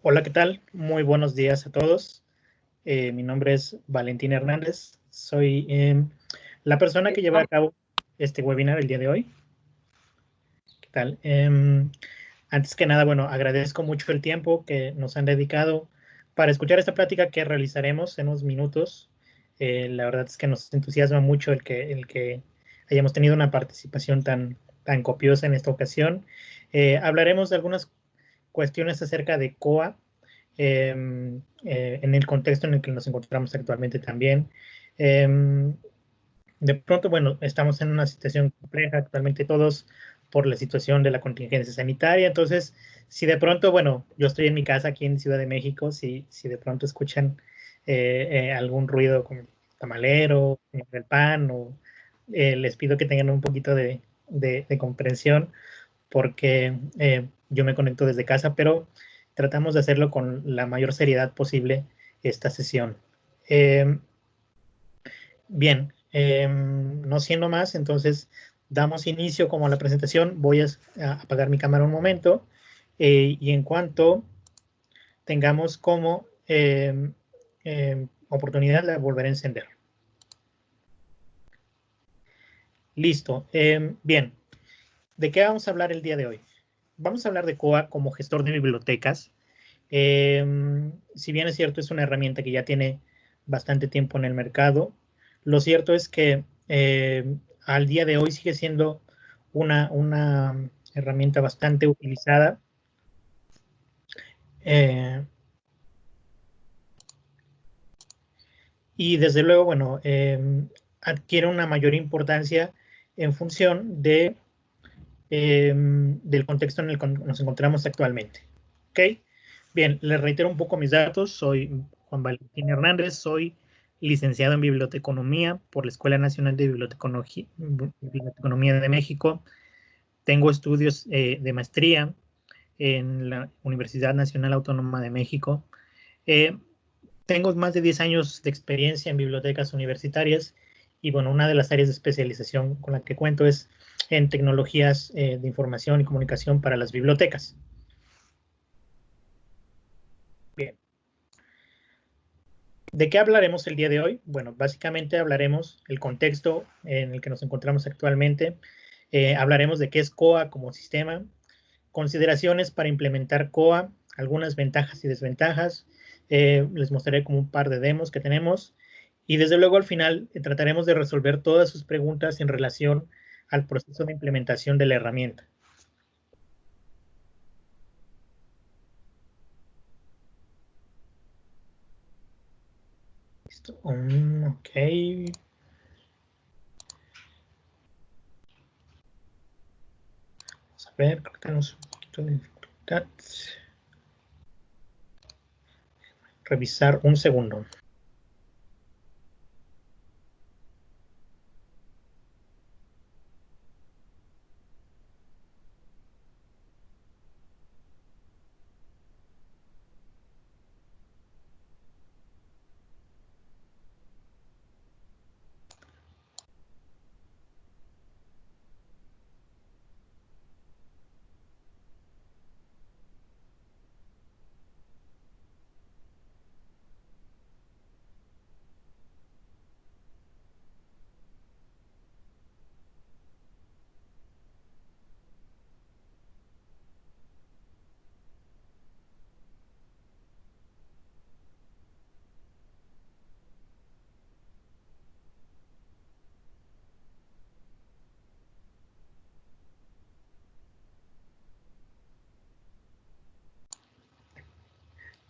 Hola, ¿qué tal? Muy buenos días a todos. Mi nombre es Valentín Hernández. Soy la persona que lleva a cabo este webinar el día de hoy. ¿Qué tal? Antes que nada, bueno, agradezco mucho el tiempo que nos han dedicado para escuchar esta plática que realizaremos en unos minutos. La verdad es que nos entusiasma mucho el que hayamos tenido una participación tan copiosa en esta ocasión. Hablaremos de algunas cuestiones acerca de COA, en el contexto en el que nos encontramos actualmente también. De pronto, bueno, estamos en una situación compleja actualmente todos por la situación de la contingencia sanitaria. Entonces, si de pronto, bueno, yo estoy en mi casa aquí en Ciudad de México, si de pronto escuchan algún ruido como tamalero, del pan, o les pido que tengan un poquito de comprensión porque yo me conecto desde casa, pero tratamos de hacerlo con la mayor seriedad posible esta sesión. Bien, no siendo más, entonces damos inicio como a la presentación. Voy a apagar mi cámara un momento y en cuanto tengamos como oportunidad la volveré a encender. Listo. Bien, ¿de qué vamos a hablar el día de hoy? Vamos a hablar de COA como gestor de bibliotecas. Si bien es cierto, es una herramienta que ya tiene bastante tiempo en el mercado, lo cierto es que al día de hoy sigue siendo una herramienta bastante utilizada. Y desde luego, bueno, adquiere una mayor importancia en función del contexto en el que nos encontramos actualmente. ¿Ok? Bien, les reitero un poco mis datos. Soy Juan Valentín Hernández, soy licenciado en Biblioteconomía por la Escuela Nacional de Biblioteconomía de México. Tengo estudios de maestría en la Universidad Nacional Autónoma de México. Eh, Tengo más de 10 años de experiencia en bibliotecas universitarias y, bueno, una de las áreas de especialización con la que cuento es en tecnologías de información y comunicación para las bibliotecas. Bien. ¿De qué hablaremos el día de hoy? Bueno, básicamente hablaremos el contexto en el que nos encontramos actualmente. Hablaremos de qué es COA como sistema, consideraciones para implementar COA, algunas ventajas y desventajas. Les mostraré como un par de demos que tenemos. Y desde luego al final trataremos de resolver todas sus preguntas en relación al proceso de implementación de la herramienta. Listo. Ok. Vamos a ver, creo que tenemos un poquito de dificultad. Revisar un segundo.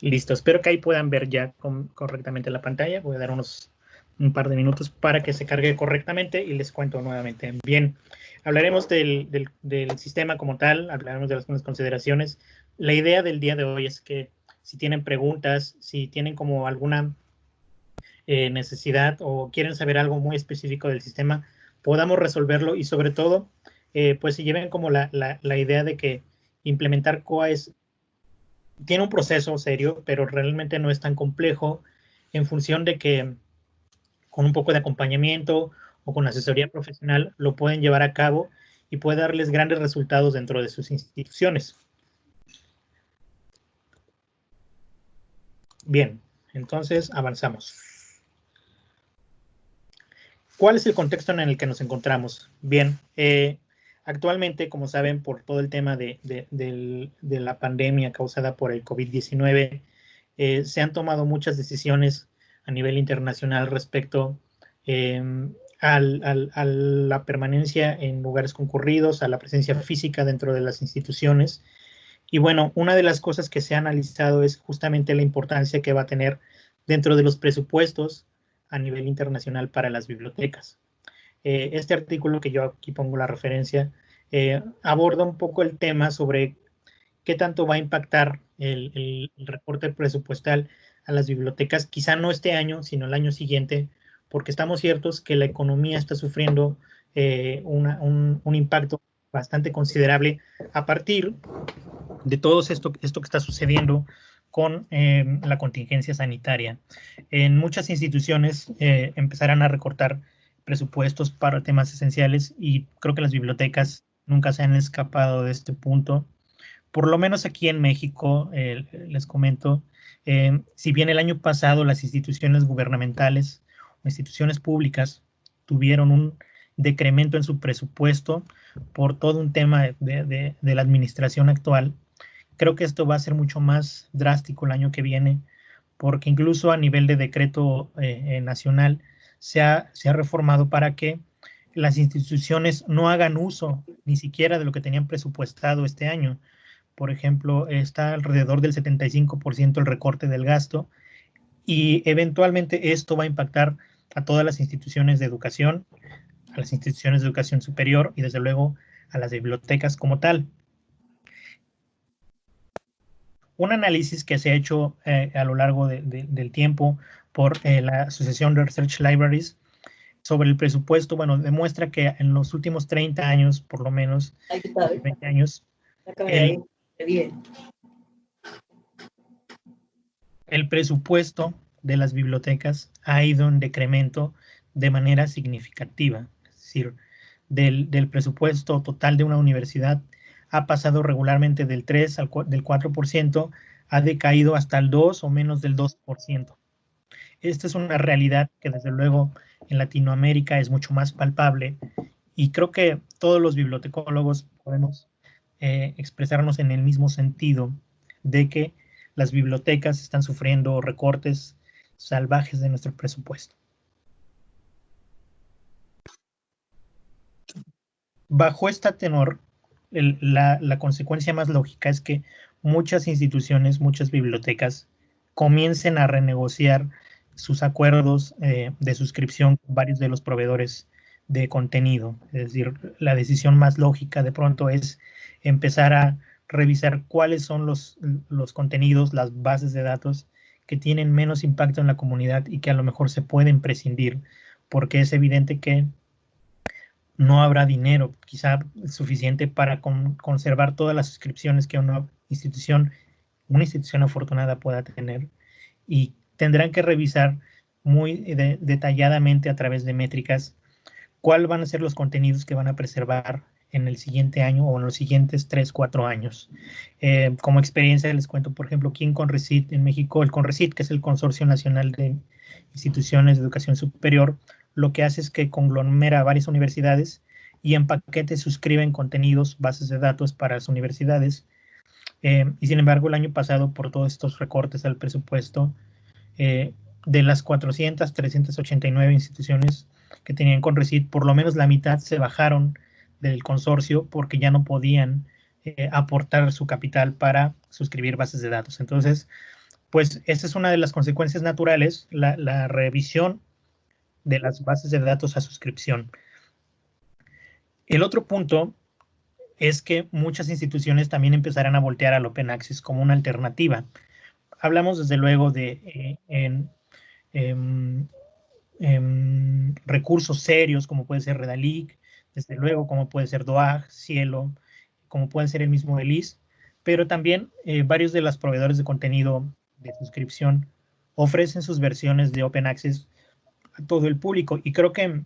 Listo, espero que ahí puedan ver ya correctamente la pantalla. Voy a dar un par de minutos para que se cargue correctamente y les cuento nuevamente. Bien, hablaremos del sistema como tal, hablaremos de algunas consideraciones. La idea del día de hoy es que si tienen preguntas, si tienen como alguna necesidad o quieren saber algo muy específico del sistema, podamos resolverlo y sobre todo, pues se lleven como la idea de que implementar COA tiene un proceso serio, pero realmente no es tan complejo en función de que con un poco de acompañamiento o con asesoría profesional lo pueden llevar a cabo y puede darles grandes resultados dentro de sus instituciones. Bien, entonces avanzamos. ¿Cuál es el contexto en el que nos encontramos? Bien, actualmente, como saben, por todo el tema de la pandemia causada por el COVID-19, se han tomado muchas decisiones a nivel internacional respecto a la permanencia en lugares concurridos, a la presencia física dentro de las instituciones. Y bueno, una de las cosas que se ha analizado es justamente la importancia que va a tener dentro de los presupuestos a nivel internacional para las bibliotecas. Este artículo que yo aquí pongo la referencia aborda un poco el tema sobre qué tanto va a impactar el reporte presupuestal a las bibliotecas, quizá no este año, sino el año siguiente, porque estamos ciertos que la economía está sufriendo un impacto bastante considerable a partir de todo esto que está sucediendo con la contingencia sanitaria. En muchas instituciones empezarán a recortar presupuestos para temas esenciales y creo que las bibliotecas nunca se han escapado de este punto. Por lo menos aquí en México, les comento, si bien el año pasado las instituciones gubernamentales o instituciones públicas tuvieron un decremento en su presupuesto por todo un tema de la administración actual, creo que esto va a ser mucho más drástico el año que viene, porque incluso a nivel de decreto nacional se ha reformado para que las instituciones no hagan uso ni siquiera de lo que tenían presupuestado este año. Por ejemplo, está alrededor del 75% el recorte del gasto y eventualmente esto va a impactar a todas las instituciones de educación, a las instituciones de educación superior y desde luego a las bibliotecas como tal. Un análisis que se ha hecho a lo largo del tiempo por la Asociación de Research Libraries sobre el presupuesto, bueno, demuestra que en los últimos 30 años, por lo menos, 20 años, el presupuesto de las bibliotecas ha ido en decremento de manera significativa. Es decir, del presupuesto total de una universidad ha pasado regularmente del 3 del 4%, ha decaído hasta el 2 o menos del 2%. Esta es una realidad que desde luego en Latinoamérica es mucho más palpable y creo que todos los bibliotecólogos podemos expresarnos en el mismo sentido de que las bibliotecas están sufriendo recortes salvajes de nuestro presupuesto. Bajo este tenor, la consecuencia más lógica es que muchas instituciones, muchas bibliotecas comiencen a renegociar sus acuerdos de suscripción con varios de los proveedores de contenido. Es decir, la decisión más lógica de pronto es empezar a revisar cuáles son los contenidos, las bases de datos que tienen menos impacto en la comunidad y que a lo mejor se pueden prescindir, porque es evidente que no habrá dinero quizá suficiente para conservar todas las suscripciones que una institución afortunada pueda tener, y tendrán que revisar muy detalladamente a través de métricas cuáles van a ser los contenidos que van a preservar en el siguiente año o en los siguientes 3, 4 años. Como experiencia les cuento, por ejemplo, aquí en Conrecit, en México, el Conrecit, que es el Consorcio Nacional de Instituciones de Educación Superior, lo que hace es que conglomera varias universidades y en paquetes suscriben contenidos, bases de datos para las universidades. Y sin embargo, el año pasado, por todos estos recortes al presupuesto, de las 400, 389 instituciones que tenían Conrecit, por lo menos la mitad se bajaron del consorcio porque ya no podían aportar su capital para suscribir bases de datos. Entonces, pues esta es una de las consecuencias naturales, la revisión de las bases de datos a suscripción. El otro punto es que muchas instituciones también empezarán a voltear al Open Access como una alternativa. Hablamos desde luego de recursos serios como puede ser Redalyc, desde luego como puede ser DOAG, Cielo, como puede ser el mismo ELIS, pero también varios de los proveedores de contenido de suscripción ofrecen sus versiones de Open Access a todo el público, y creo que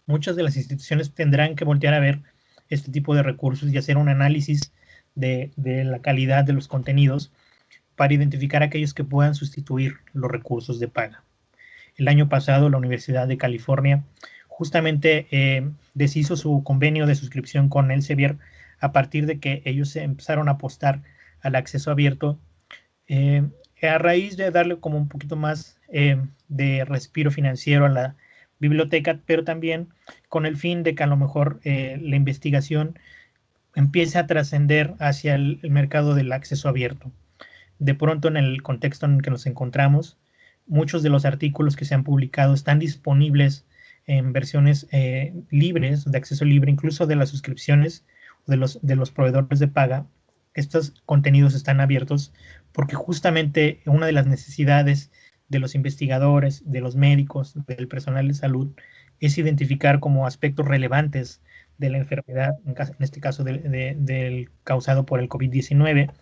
muchas de las instituciones tendrán que voltear a ver este tipo de recursos y hacer un análisis de la calidad de los contenidos para identificar aquellos que puedan sustituir los recursos de paga. El año pasado, la Universidad de California justamente deshizo su convenio de suscripción con Elsevier a partir de que ellos empezaron a apostar al acceso abierto a raíz de darle como un poquito más de respiro financiero a la biblioteca, pero también con el fin de que a lo mejor la investigación empiece a trascender hacia el mercado del acceso abierto. De pronto, en el contexto en el que nos encontramos, muchos de los artículos que se han publicado están disponibles en versiones libres, de acceso libre, incluso de las suscripciones de los proveedores de paga. Estos contenidos están abiertos porque justamente una de las necesidades de los investigadores, de los médicos, del personal de salud, es identificar como aspectos relevantes de la enfermedad, en este caso del causado por el COVID-19.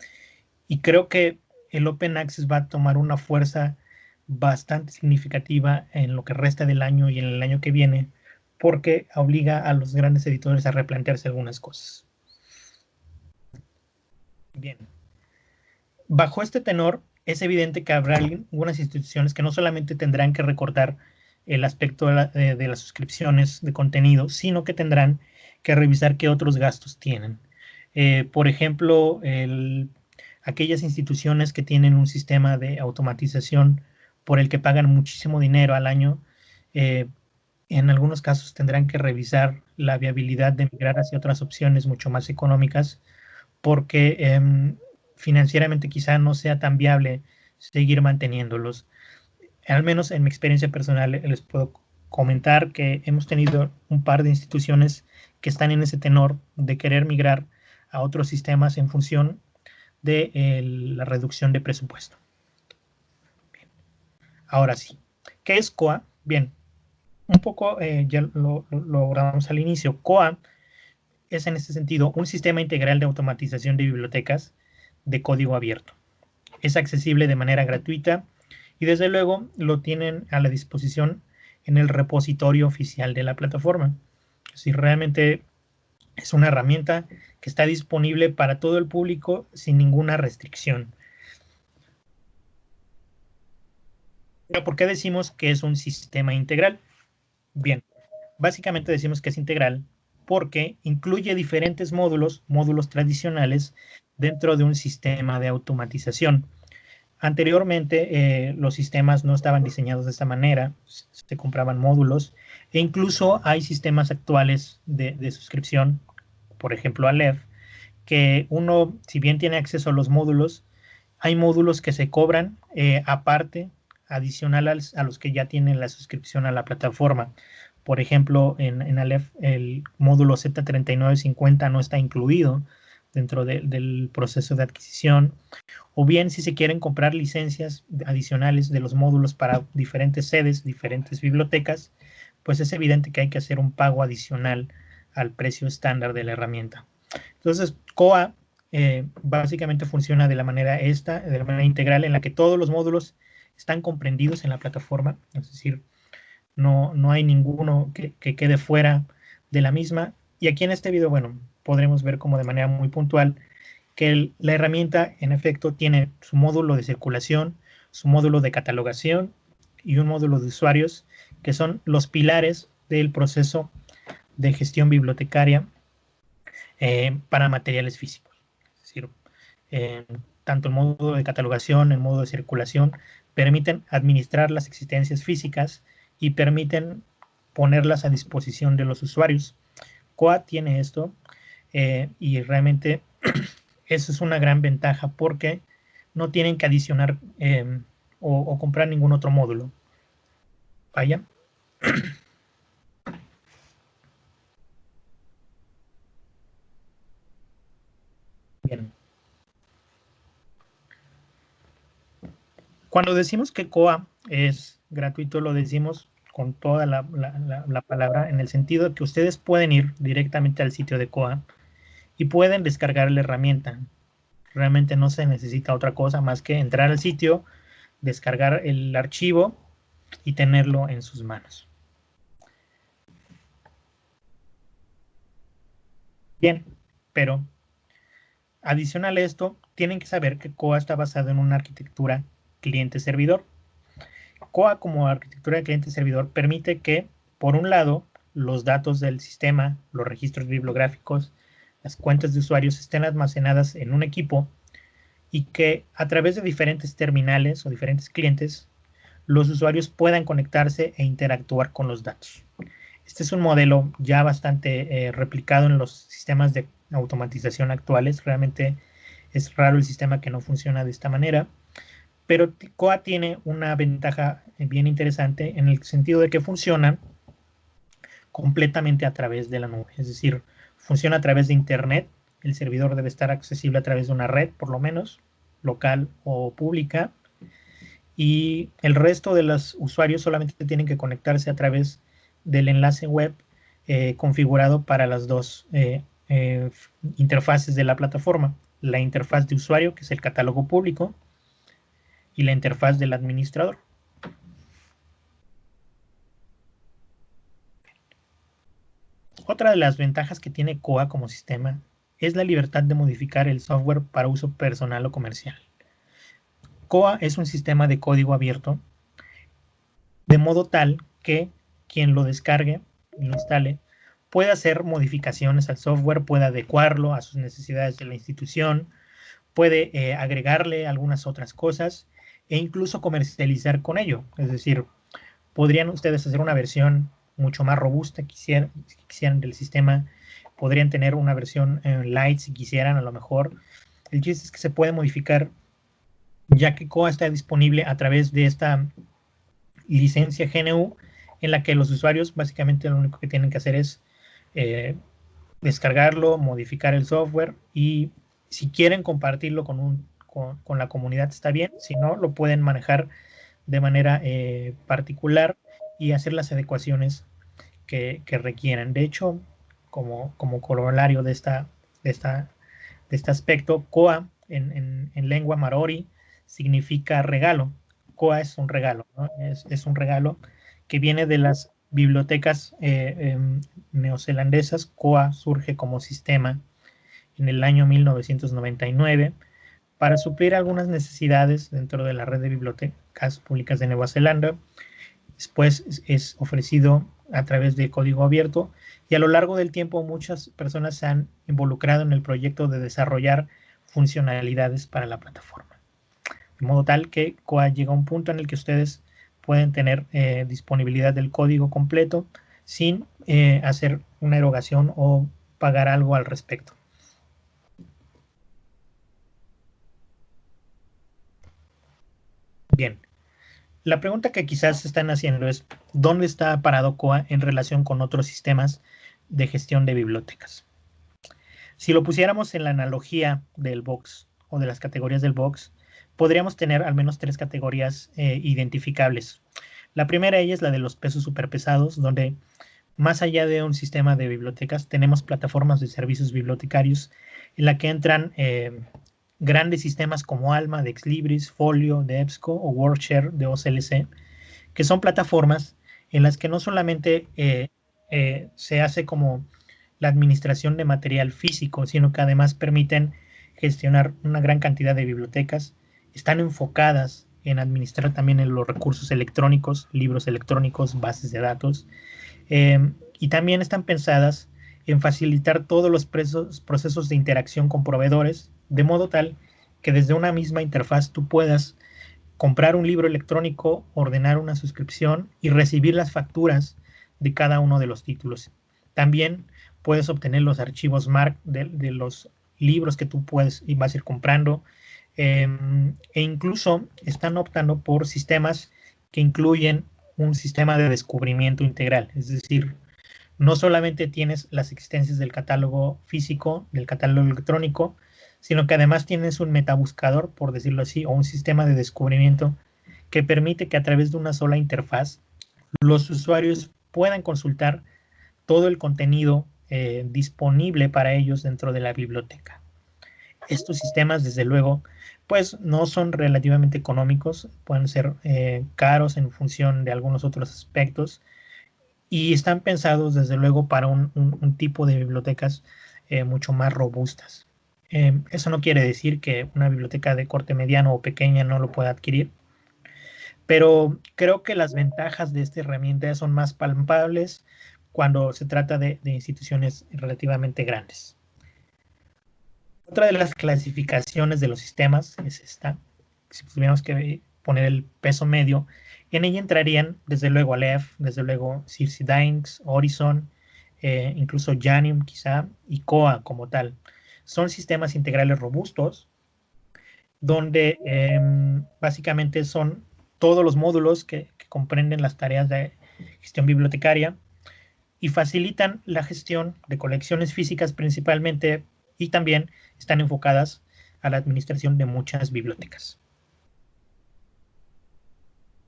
Y creo que el Open Access va a tomar una fuerza bastante significativa en lo que resta del año y en el año que viene, porque obliga a los grandes editores a replantearse algunas cosas. Bien. Bajo este tenor, es evidente que habrá algunas instituciones que no solamente tendrán que recortar el aspecto de las suscripciones de contenido, sino que tendrán que revisar qué otros gastos tienen. Por ejemplo, aquellas instituciones que tienen un sistema de automatización por el que pagan muchísimo dinero al año, en algunos casos tendrán que revisar la viabilidad de migrar hacia otras opciones mucho más económicas, porque financieramente quizá no sea tan viable seguir manteniéndolos. Al menos en mi experiencia personal les puedo comentar que hemos tenido un par de instituciones que están en ese tenor de querer migrar a otros sistemas en función de la reducción de presupuesto. Bien. Ahora sí, ¿qué es COA? Bien, un poco ya lo hablamos al inicio. COA es en este sentido un sistema integral de automatización de bibliotecas de código abierto. Es accesible de manera gratuita y desde luego lo tienen a la disposición en el repositorio oficial de la plataforma. Si realmente es una herramienta que está disponible para todo el público sin ninguna restricción. ¿Pero por qué decimos que es un sistema integral? Bien, básicamente decimos que es integral porque incluye diferentes módulos, módulos tradicionales, dentro de un sistema de automatización. Anteriormente, los sistemas no estaban diseñados de esta manera, se compraban módulos, e incluso hay sistemas actuales de suscripción, por ejemplo, Aleph, que uno, si bien tiene acceso a los módulos, hay módulos que se cobran aparte, adicional a los que ya tienen la suscripción a la plataforma. Por ejemplo, en Aleph el módulo Z3950 no está incluido dentro del proceso de adquisición. O bien, si se quieren comprar licencias adicionales de los módulos para diferentes sedes, diferentes bibliotecas, pues es evidente que hay que hacer un pago adicional al precio estándar de la herramienta. Entonces, COA básicamente funciona de la manera integral, en la que todos los módulos están comprendidos en la plataforma, es decir, no hay ninguno que quede fuera de la misma. Y aquí en este video, bueno, podremos ver como de manera muy puntual que la herramienta, en efecto, tiene su módulo de circulación, su módulo de catalogación y un módulo de usuarios, que son los pilares del proceso de gestión bibliotecaria para materiales físicos. Es decir, tanto el módulo de catalogación, el módulo de circulación, permiten administrar las existencias físicas y permiten ponerlas a disposición de los usuarios. COA tiene esto y realmente eso es una gran ventaja porque no tienen que adicionar o comprar ningún otro módulo. Vaya. Bien. Cuando decimos que COA es gratuito, lo decimos con toda la palabra, en el sentido de que ustedes pueden ir directamente al sitio de COA y pueden descargar la herramienta. Realmente no se necesita otra cosa más que entrar al sitio, descargar el archivo y tenerlo en sus manos. Bien, pero Adicional a esto, tienen que saber que COA está basado en una arquitectura cliente-servidor. COA como arquitectura de cliente-servidor permite que, por un lado, los datos del sistema, los registros bibliográficos, las cuentas de usuarios estén almacenadas en un equipo y que a través de diferentes terminales o diferentes clientes, los usuarios puedan conectarse e interactuar con los datos. Este es un modelo ya bastante replicado en los sistemas de automatización actuales. Realmente es raro el sistema que no funciona de esta manera. Pero COA tiene una ventaja bien interesante en el sentido de que funciona completamente a través de la nube. Es decir, funciona a través de Internet. El servidor debe estar accesible a través de una red, por lo menos, local o pública. Y el resto de los usuarios solamente tienen que conectarse a través del enlace web configurado para las dos interfaces de la plataforma. La interfaz de usuario, que es el catálogo público, y la interfaz del administrador. Otra de las ventajas que tiene COA como sistema es la libertad de modificar el software para uso personal o comercial. COA es un sistema de código abierto, de modo tal que quien lo descargue y lo instale puede hacer modificaciones al software, puede adecuarlo a sus necesidades de la institución, puede agregarle algunas otras cosas e incluso comercializar con ello. Es decir, podrían ustedes hacer una versión mucho más robusta si quisieran del sistema, podrían tener una versión light si quisieran, a lo mejor. El chiste es que se puede modificar, ya que COA está disponible a través de esta licencia GNU, en la que los usuarios básicamente lo único que tienen que hacer es descargarlo, modificar el software, y si quieren compartirlo con la comunidad está bien, si no, lo pueden manejar de manera particular y hacer las adecuaciones que requieran. De hecho, como corolario de este aspecto, COA en lengua maori significa regalo. COA es un regalo, ¿no? Es un regalo que viene de las bibliotecas neozelandesas. COA surge como sistema en el año 1999 para suplir algunas necesidades dentro de la red de bibliotecas públicas de Nueva Zelanda. Después es ofrecido a través de código abierto y a lo largo del tiempo muchas personas se han involucrado en el proyecto de desarrollar funcionalidades para la plataforma. De modo tal que COA llega a un punto en el que ustedes pueden tener disponibilidad del código completo sin hacer una erogación o pagar algo al respecto. Bien, la pregunta que quizás están haciendo es, ¿dónde está parado COA en relación con otros sistemas de gestión de bibliotecas? Si lo pusiéramos en la analogía del box o de las categorías del box, podríamos tener al menos 3 categorías identificables. La primera de ellas es la de los pesos superpesados, donde más allá de un sistema de bibliotecas, tenemos plataformas de servicios bibliotecarios en la que entran grandes sistemas como Alma de Exlibris, Folio de EBSCO o WordShare de OCLC, que son plataformas en las que no solamente se hace como la administración de material físico, sino que además permiten gestionar una gran cantidad de bibliotecas, están enfocadas en administrar también en los recursos electrónicos, libros electrónicos, bases de datos, y también están pensadas en facilitar todos los procesos de interacción con proveedores, de modo tal que desde una misma interfaz tú puedas comprar un libro electrónico, ordenar una suscripción y recibir las facturas de cada uno de los títulos. También puedes obtener los archivos MARC de los libros que tú puedes y vas a ir comprando, e incluso están optando por sistemas que incluyen un sistema de descubrimiento integral, es decir, no solamente tienes las existencias del catálogo físico, del catálogo electrónico, sino que además tienes un metabuscador, por decirlo así, o un sistema de descubrimiento que permite que a través de una sola interfaz los usuarios puedan consultar todo el contenido disponible para ellos dentro de la biblioteca. Estos sistemas, desde luego, pues no son relativamente económicos, pueden ser caros en función de algunos otros aspectos, y están pensados desde luego para un tipo de bibliotecas mucho más robustas. Eso no quiere decir que una biblioteca de corte mediano o pequeña no lo pueda adquirir, pero creo que las ventajas de esta herramienta son más palpables cuando se trata de instituciones relativamente grandes. Otra de las clasificaciones de los sistemas es esta. Si tuviéramos que poner el peso medio, en ella entrarían desde luego Aleph, desde luego Circe Dynx, Horizon, incluso Janium quizá, y Koa como tal. Son sistemas integrales robustos donde básicamente son todos los módulos que comprenden las tareas de gestión bibliotecaria y facilitan la gestión de colecciones físicas principalmente y también están enfocadas a la administración de muchas bibliotecas.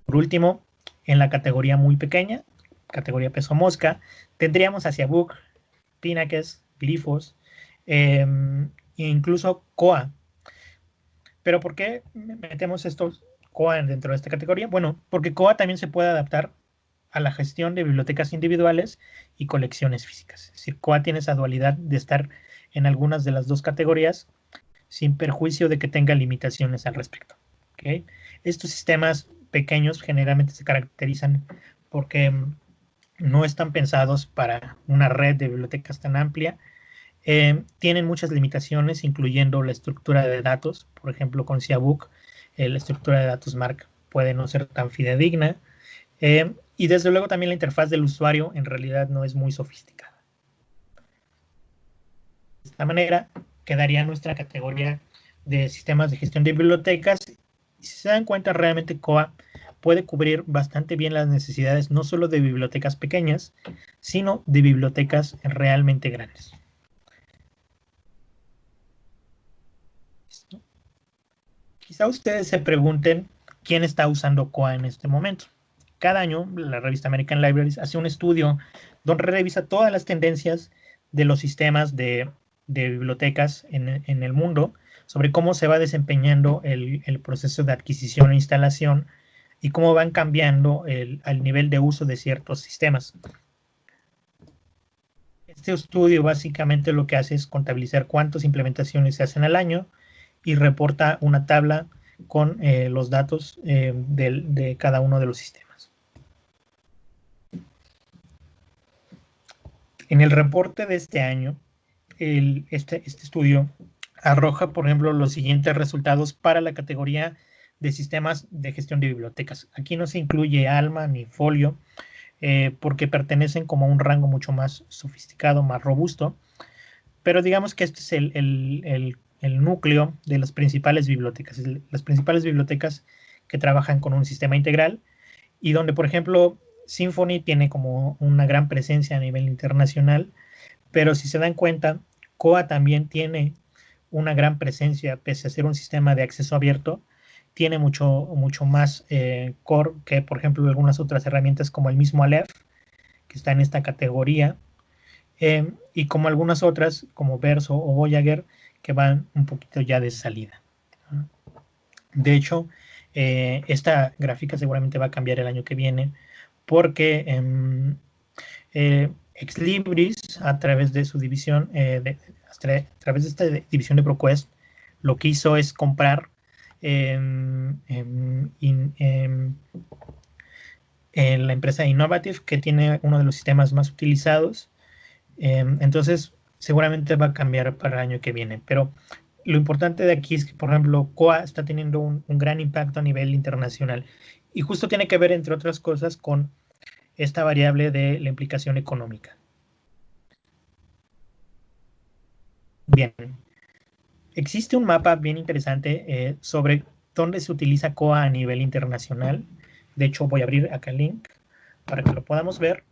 Por último, en la categoría muy pequeña, categoría peso mosca, tendríamos hacia Book, Pinaques, Glifos, e incluso Koa. ¿Pero por qué metemos estos Koa dentro de esta categoría? Bueno, porque Koa también se puede adaptar a la gestión de bibliotecas individuales y colecciones físicas. Es decir, Koa tiene esa dualidad de estar en algunas de las dos categorías sin perjuicio de que tenga limitaciones al respecto. ¿Okay? Estos sistemas pequeños generalmente se caracterizan porque no están pensados para una red de bibliotecas tan amplia. Tienen muchas limitaciones, incluyendo la estructura de datos. Por ejemplo, con Siabook, la estructura de datos MARC puede no ser tan fidedigna. Y desde luego también la interfaz del usuario en realidad no es muy sofisticada. De esta manera quedaría nuestra categoría de sistemas de gestión de bibliotecas. Y si se dan cuenta, realmente Koa puede cubrir bastante bien las necesidades no solo de bibliotecas pequeñas, sino de bibliotecas realmente grandes. Quizá ustedes se pregunten quién está usando Koa en este momento. Cada año, la revista American Libraries hace un estudio donde revisa todas las tendencias de los sistemas de bibliotecas en el mundo sobre cómo se va desempeñando el proceso de adquisición e instalación y cómo van cambiando el nivel de uso de ciertos sistemas. Este estudio básicamente lo que hace es contabilizar cuántas implementaciones se hacen al año y reporta una tabla con los datos de cada uno de los sistemas. En el reporte de este año, este estudio arroja, por ejemplo, los siguientes resultados para la categoría de sistemas de gestión de bibliotecas. Aquí no se incluye Alma ni Folio, porque pertenecen como a un rango mucho más sofisticado, más robusto, pero digamos que este es el núcleo de las principales bibliotecas, las principales bibliotecas que trabajan con un sistema integral y donde, por ejemplo, Symfony tiene como una gran presencia a nivel internacional, pero si se dan cuenta, Koa también tiene una gran presencia, pese a ser un sistema de acceso abierto, tiene mucho más core que, por ejemplo, algunas otras herramientas como el mismo Aleph, que está en esta categoría, y como algunas otras, como Verso o Voyager, que van un poquito ya de salida. De hecho, esta gráfica seguramente va a cambiar el año que viene, porque Exlibris, a través de su división, a través de esta división de ProQuest, lo que hizo es comprar la empresa Innovative, que tiene uno de los sistemas más utilizados. Entonces, seguramente va a cambiar para el año que viene. Pero lo importante de aquí es que, por ejemplo, Koa está teniendo un gran impacto a nivel internacional. Y justo tiene que ver, entre otras cosas, con esta variable de la implicación económica. Bien, existe un mapa bien interesante sobre dónde se utiliza Koa a nivel internacional. De hecho, voy a abrir acá el link para que lo podamos ver.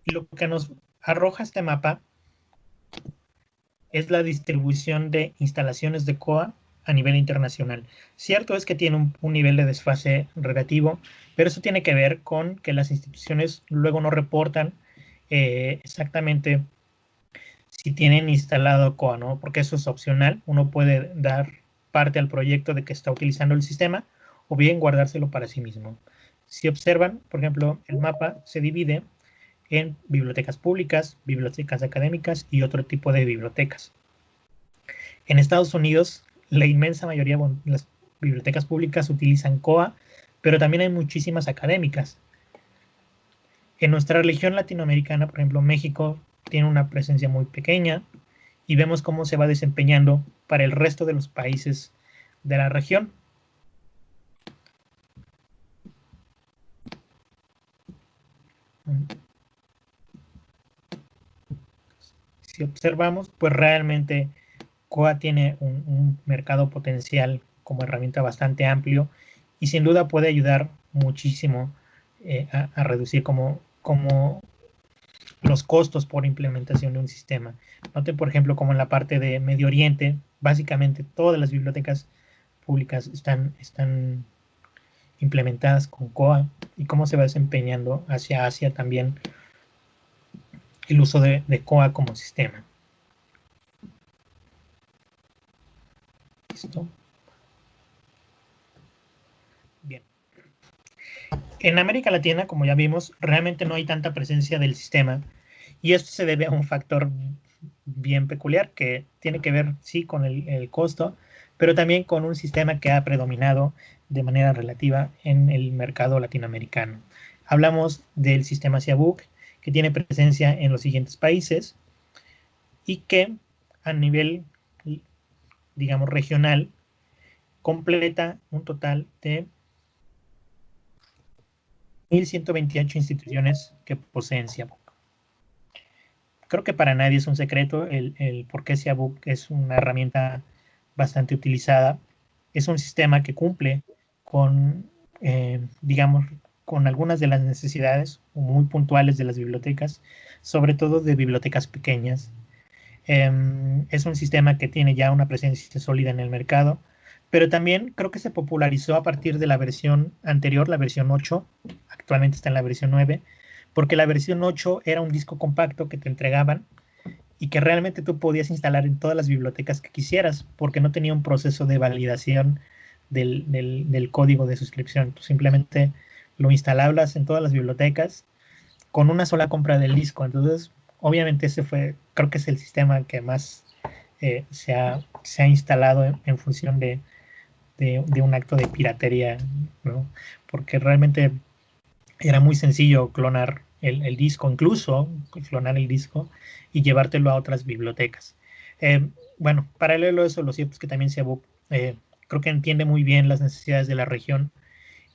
Y lo que nos arroja este mapa es la distribución de instalaciones de Koa a nivel internacional. Cierto es que tiene un nivel de desfase relativo, pero eso tiene que ver con que las instituciones luego no reportan exactamente si tienen instalado Koa, ¿no? Porque eso es opcional. Uno puede dar parte al proyecto de que está utilizando el sistema o bien guardárselo para sí mismo. Si observan, por ejemplo, el mapa se divide en bibliotecas públicas, bibliotecas académicas y otro tipo de bibliotecas. En Estados Unidos, la inmensa mayoría de las bibliotecas públicas utilizan COA, pero también hay muchísimas académicas. En nuestra región latinoamericana, por ejemplo, México tiene una presencia muy pequeña y vemos cómo se va desempeñando para el resto de los países de la región. Si observamos, pues realmente COA tiene un mercado potencial como herramienta bastante amplio y sin duda puede ayudar muchísimo a reducir como los costos por implementación de un sistema. Noten, por ejemplo, como en la parte de Medio Oriente, básicamente todas las bibliotecas públicas están implementadas con COA y cómo se va desempeñando hacia Asia también el uso de COA como sistema. ¿Listo? Bien. En América Latina, como ya vimos, realmente no hay tanta presencia del sistema y esto se debe a un factor bien peculiar que tiene que ver, sí, con el costo, pero también con un sistema que ha predominado de manera relativa en el mercado latinoamericano. Hablamos del sistema SIABUC, que tiene presencia en los siguientes países y que a nivel, digamos, regional, completa un total de 1.128 instituciones que poseen SIABUC. Creo que para nadie es un secreto el por qué SIABUC es una herramienta bastante utilizada. Es un sistema que cumple con, digamos, con algunas de las necesidades muy puntuales de las bibliotecas, sobre todo de bibliotecas pequeñas. Es un sistema que tiene ya una presencia sólida en el mercado, pero también creo que se popularizó a partir de la versión anterior, la versión 8, actualmente está en la versión 9, porque la versión 8 era un disco compacto que te entregaban y que realmente tú podías instalar en todas las bibliotecas que quisieras, porque no tenía un proceso de validación del código de suscripción. Tú simplemente lo instalabas en todas las bibliotecas con una sola compra del disco. Entonces, obviamente ese fue, creo que es el sistema que más se ha instalado en función de un acto de piratería, ¿no? Porque realmente era muy sencillo clonar el disco, incluso clonar el disco y llevártelo a otras bibliotecas. Bueno, paralelo a eso, lo cierto es que también SIABUC creo que entiende muy bien las necesidades de la región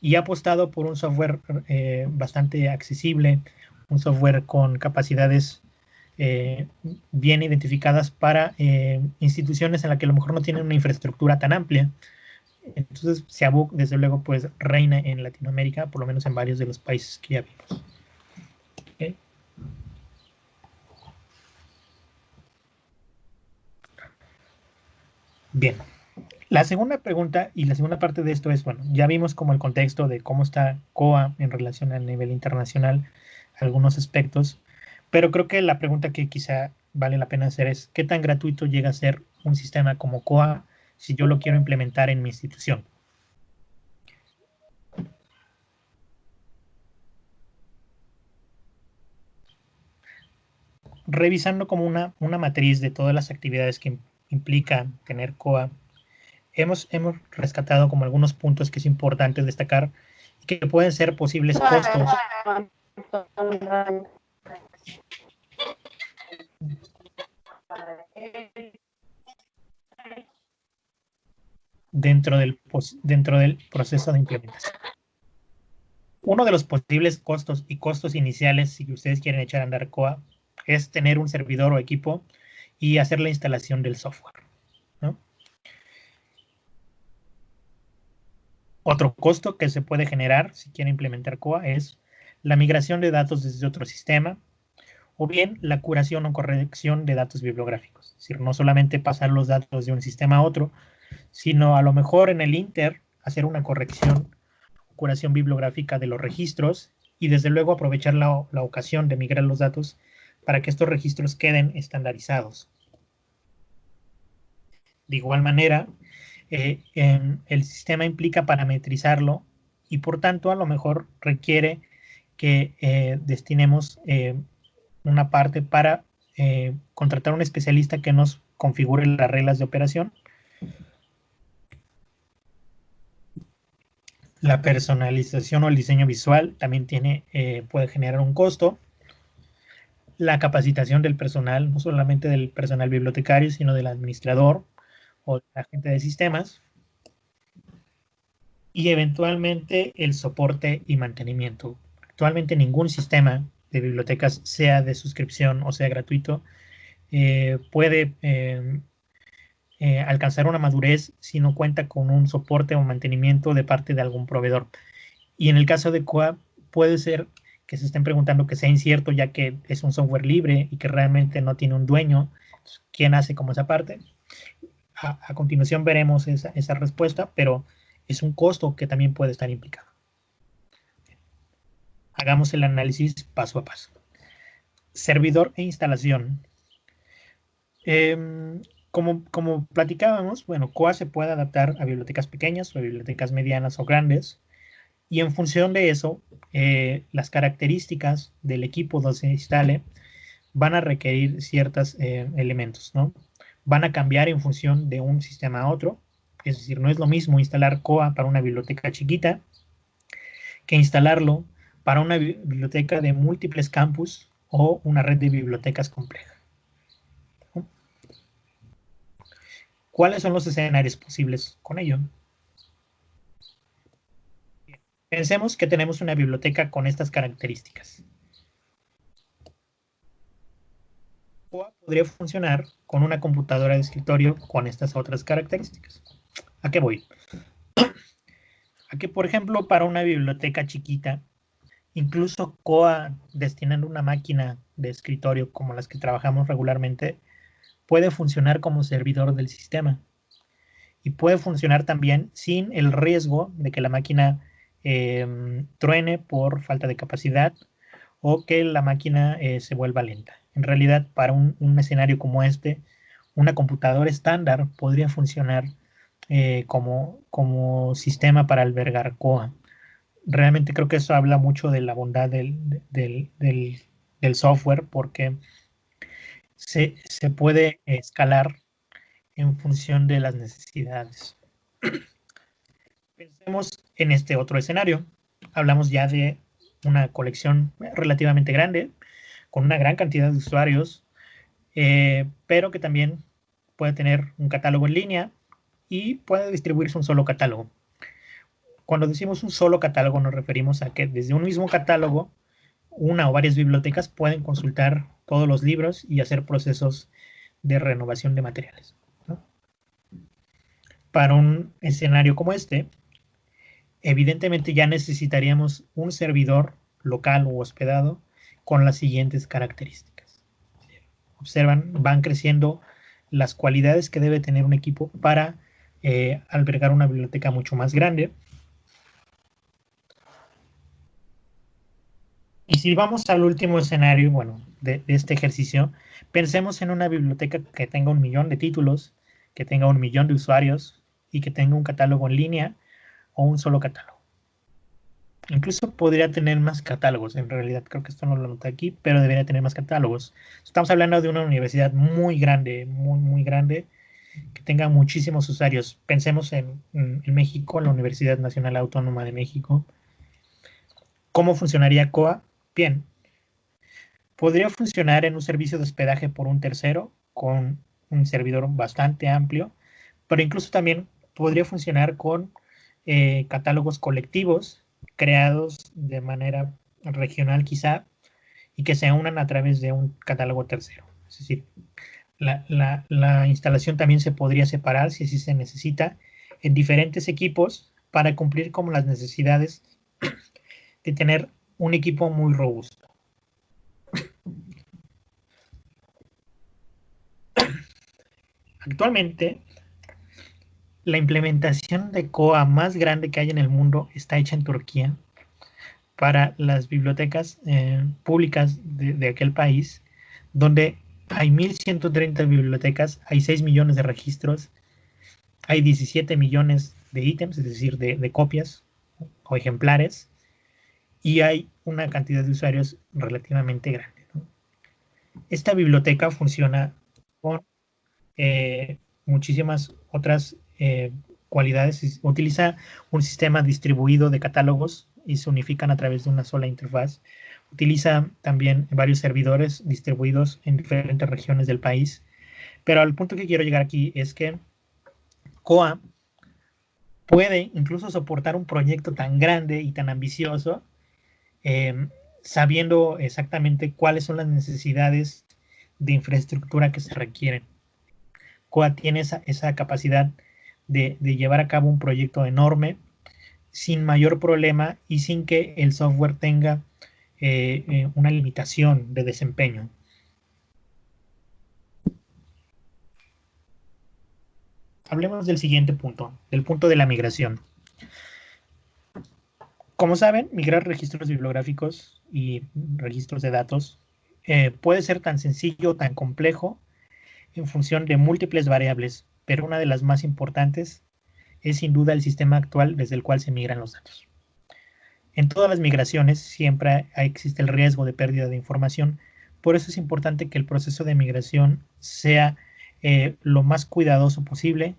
y ha apostado por un software bastante accesible, un software con capacidades bien identificadas para instituciones en las que a lo mejor no tienen una infraestructura tan amplia. Entonces, SIABUC, desde luego, pues reina en Latinoamérica, por lo menos en varios de los países que ya vimos. ¿Okay? Bien. La segunda pregunta y la segunda parte de esto es, bueno, ya vimos como el contexto de cómo está COA en relación al nivel internacional, algunos aspectos, pero creo que la pregunta que quizá vale la pena hacer es, ¿qué tan gratuito llega a ser un sistema como COA si yo lo quiero implementar en mi institución? Revisando como una matriz de todas las actividades que implica tener COA, hemos rescatado como algunos puntos que es importante destacar y que pueden ser posibles costos dentro del proceso de implementación. Uno de los posibles costos y costos iniciales, si ustedes quieren echar a andar COA, es tener un servidor o equipo y hacer la instalación del software, ¿no? Otro costo que se puede generar si quieren implementar COA es la migración de datos desde otro sistema o bien la curación o corrección de datos bibliográficos. Es decir, no solamente pasar los datos de un sistema a otro, sino a lo mejor en el Inter hacer una corrección, curación bibliográfica de los registros y desde luego aprovechar la ocasión de migrar los datos para que estos registros queden estandarizados. De igual manera, el sistema implica parametrizarlo y por tanto a lo mejor requiere que destinemos una parte para contratar a un especialista que nos configure las reglas de operación. La personalización o el diseño visual también puede generar un costo. La capacitación del personal, no solamente del personal bibliotecario, sino del administrador o de la gente de sistemas. Y eventualmente el soporte y mantenimiento. Actualmente ningún sistema de bibliotecas, sea de suscripción o sea gratuito, puede alcanzar una madurez si no cuenta con un soporte o mantenimiento de parte de algún proveedor. Y en el caso de Koha, puede ser que se estén preguntando que sea incierto, ya que es un software libre y que realmente no tiene un dueño. ¿Quién hace como esa parte? A continuación veremos esa respuesta, pero es un costo que también puede estar implicado. Hagamos el análisis paso a paso. Servidor e instalación. Como platicábamos, bueno, Koha se puede adaptar a bibliotecas pequeñas o a bibliotecas medianas o grandes, y en función de eso, las características del equipo donde se instale van a requerir ciertos elementos, ¿no? Van a cambiar en función de un sistema a otro. Es decir, no es lo mismo instalar Koha para una biblioteca chiquita que instalarlo para una biblioteca de múltiples campus o una red de bibliotecas compleja. ¿Cuáles son los escenarios posibles con ello? Pensemos que tenemos una biblioteca con estas características. Koha podría funcionar con una computadora de escritorio con estas otras características. ¿A qué voy? A que, por ejemplo, para una biblioteca chiquita, incluso Koha destinando una máquina de escritorio como las que trabajamos regularmente, puede funcionar como servidor del sistema. Y puede funcionar también sin el riesgo de que la máquina truene por falta de capacidad o que la máquina se vuelva lenta. En realidad, para un escenario como este, una computadora estándar podría funcionar como sistema para albergar Koha. Realmente creo que eso habla mucho de la bondad del software, porque se puede escalar en función de las necesidades. Pensemos en este otro escenario. Hablamos ya de una colección relativamente grande, con una gran cantidad de usuarios, pero que también puede tener un catálogo en línea y puede distribuirse un solo catálogo. Cuando decimos un solo catálogo nos referimos a que desde un mismo catálogo, una o varias bibliotecas pueden consultar todos los libros y hacer procesos de renovación de materiales, ¿no? Para un escenario como este, evidentemente ya necesitaríamos un servidor local o hospedado con las siguientes características. Observan, van creciendo las cualidades que debe tener un equipo para albergar una biblioteca mucho más grande. Y si vamos al último escenario, bueno, de este ejercicio, pensemos en una biblioteca que tenga 1 millón de títulos, que tenga 1 millón de usuarios y que tenga un catálogo en línea o un solo catálogo. Incluso podría tener más catálogos, en realidad creo que esto no lo noté aquí, pero debería tener más catálogos. Estamos hablando de una universidad muy grande, muy grande, que tenga muchísimos usuarios. Pensemos en México, en la Universidad Nacional Autónoma de México. ¿Cómo funcionaría Koha? Bien, podría funcionar en un servicio de hospedaje por un tercero, con un servidor bastante amplio, pero incluso también podría funcionar con catálogos colectivos creados de manera regional quizá, y que se unan a través de un catálogo tercero. Es decir, la instalación también se podría separar, si así se necesita, en diferentes equipos para cumplir con las necesidades de tener un equipo muy robusto. Actualmente, la implementación de Koha más grande que hay en el mundo está hecha en Turquía para las bibliotecas públicas de aquel país, donde hay 1.130 bibliotecas, hay 6 millones de registros, hay 17 millones de ítems, es decir, de copias o ejemplares, y hay una cantidad de usuarios relativamente grande, ¿no? Esta biblioteca funciona con muchísimas otras cualidades. Utiliza un sistema distribuido de catálogos y se unifican a través de una sola interfaz. Utiliza también varios servidores distribuidos en diferentes regiones del país. Pero al punto que quiero llegar aquí es que Koa puede incluso soportar un proyecto tan grande y tan ambicioso, sabiendo exactamente cuáles son las necesidades de infraestructura que se requieren. Koa tiene esa capacidad de llevar a cabo un proyecto enorme sin mayor problema y sin que el software tenga una limitación de desempeño. Hablemos del siguiente punto, del punto de la migración. Como saben, migrar registros bibliográficos y registros de datos puede ser tan sencillo o tan complejo en función de múltiples variables, pero una de las más importantes es sin duda el sistema actual desde el cual se migran los datos. En todas las migraciones siempre existe el riesgo de pérdida de información, por eso es importante que el proceso de migración sea lo más cuidadoso posible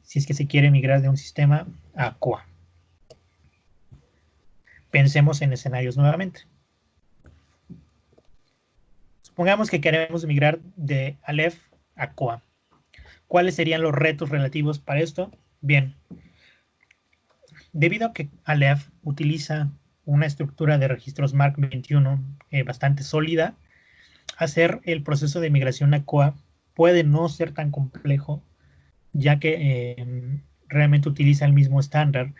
si es que se quiere migrar de un sistema a Koa. Pensemos en escenarios nuevamente. Supongamos que queremos migrar de Aleph a Koa. ¿Cuáles serían los retos relativos para esto? Bien, debido a que Aleph utiliza una estructura de registros MARC 21 bastante sólida, hacer el proceso de migración a Koa puede no ser tan complejo, ya que realmente utiliza el mismo estándar.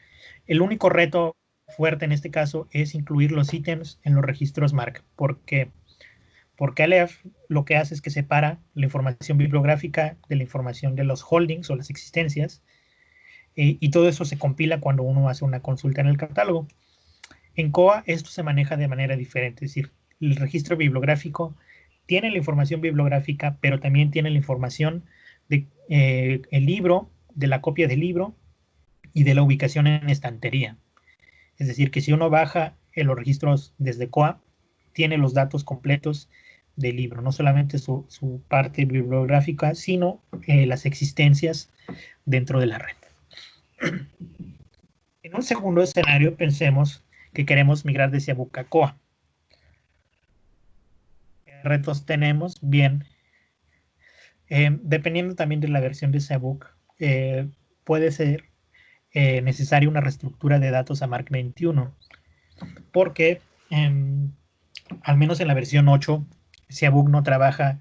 El único reto fuerte en este caso es incluir los ítems en los registros MARC. ¿Por qué? Porque Aleph lo que hace es que separa la información bibliográfica de la información de los holdings o las existencias, y todo eso se compila cuando uno hace una consulta en el catálogo. En Koa esto se maneja de manera diferente, es decir, el registro bibliográfico tiene la información bibliográfica, pero también tiene la información de el libro, de la copia del libro y de la ubicación en estantería. Es decir, que si uno baja los registros desde Koa, tiene los datos completos del libro, no solamente su parte bibliográfica, sino las existencias dentro de la red. En un segundo escenario, pensemos que queremos migrar de Siabook a Koa. ¿Qué retos tenemos? Bien, dependiendo también de la versión de Siabook, puede ser necesaria una reestructura de datos a MARC 21, porque al menos en la versión 8, Siabook no trabaja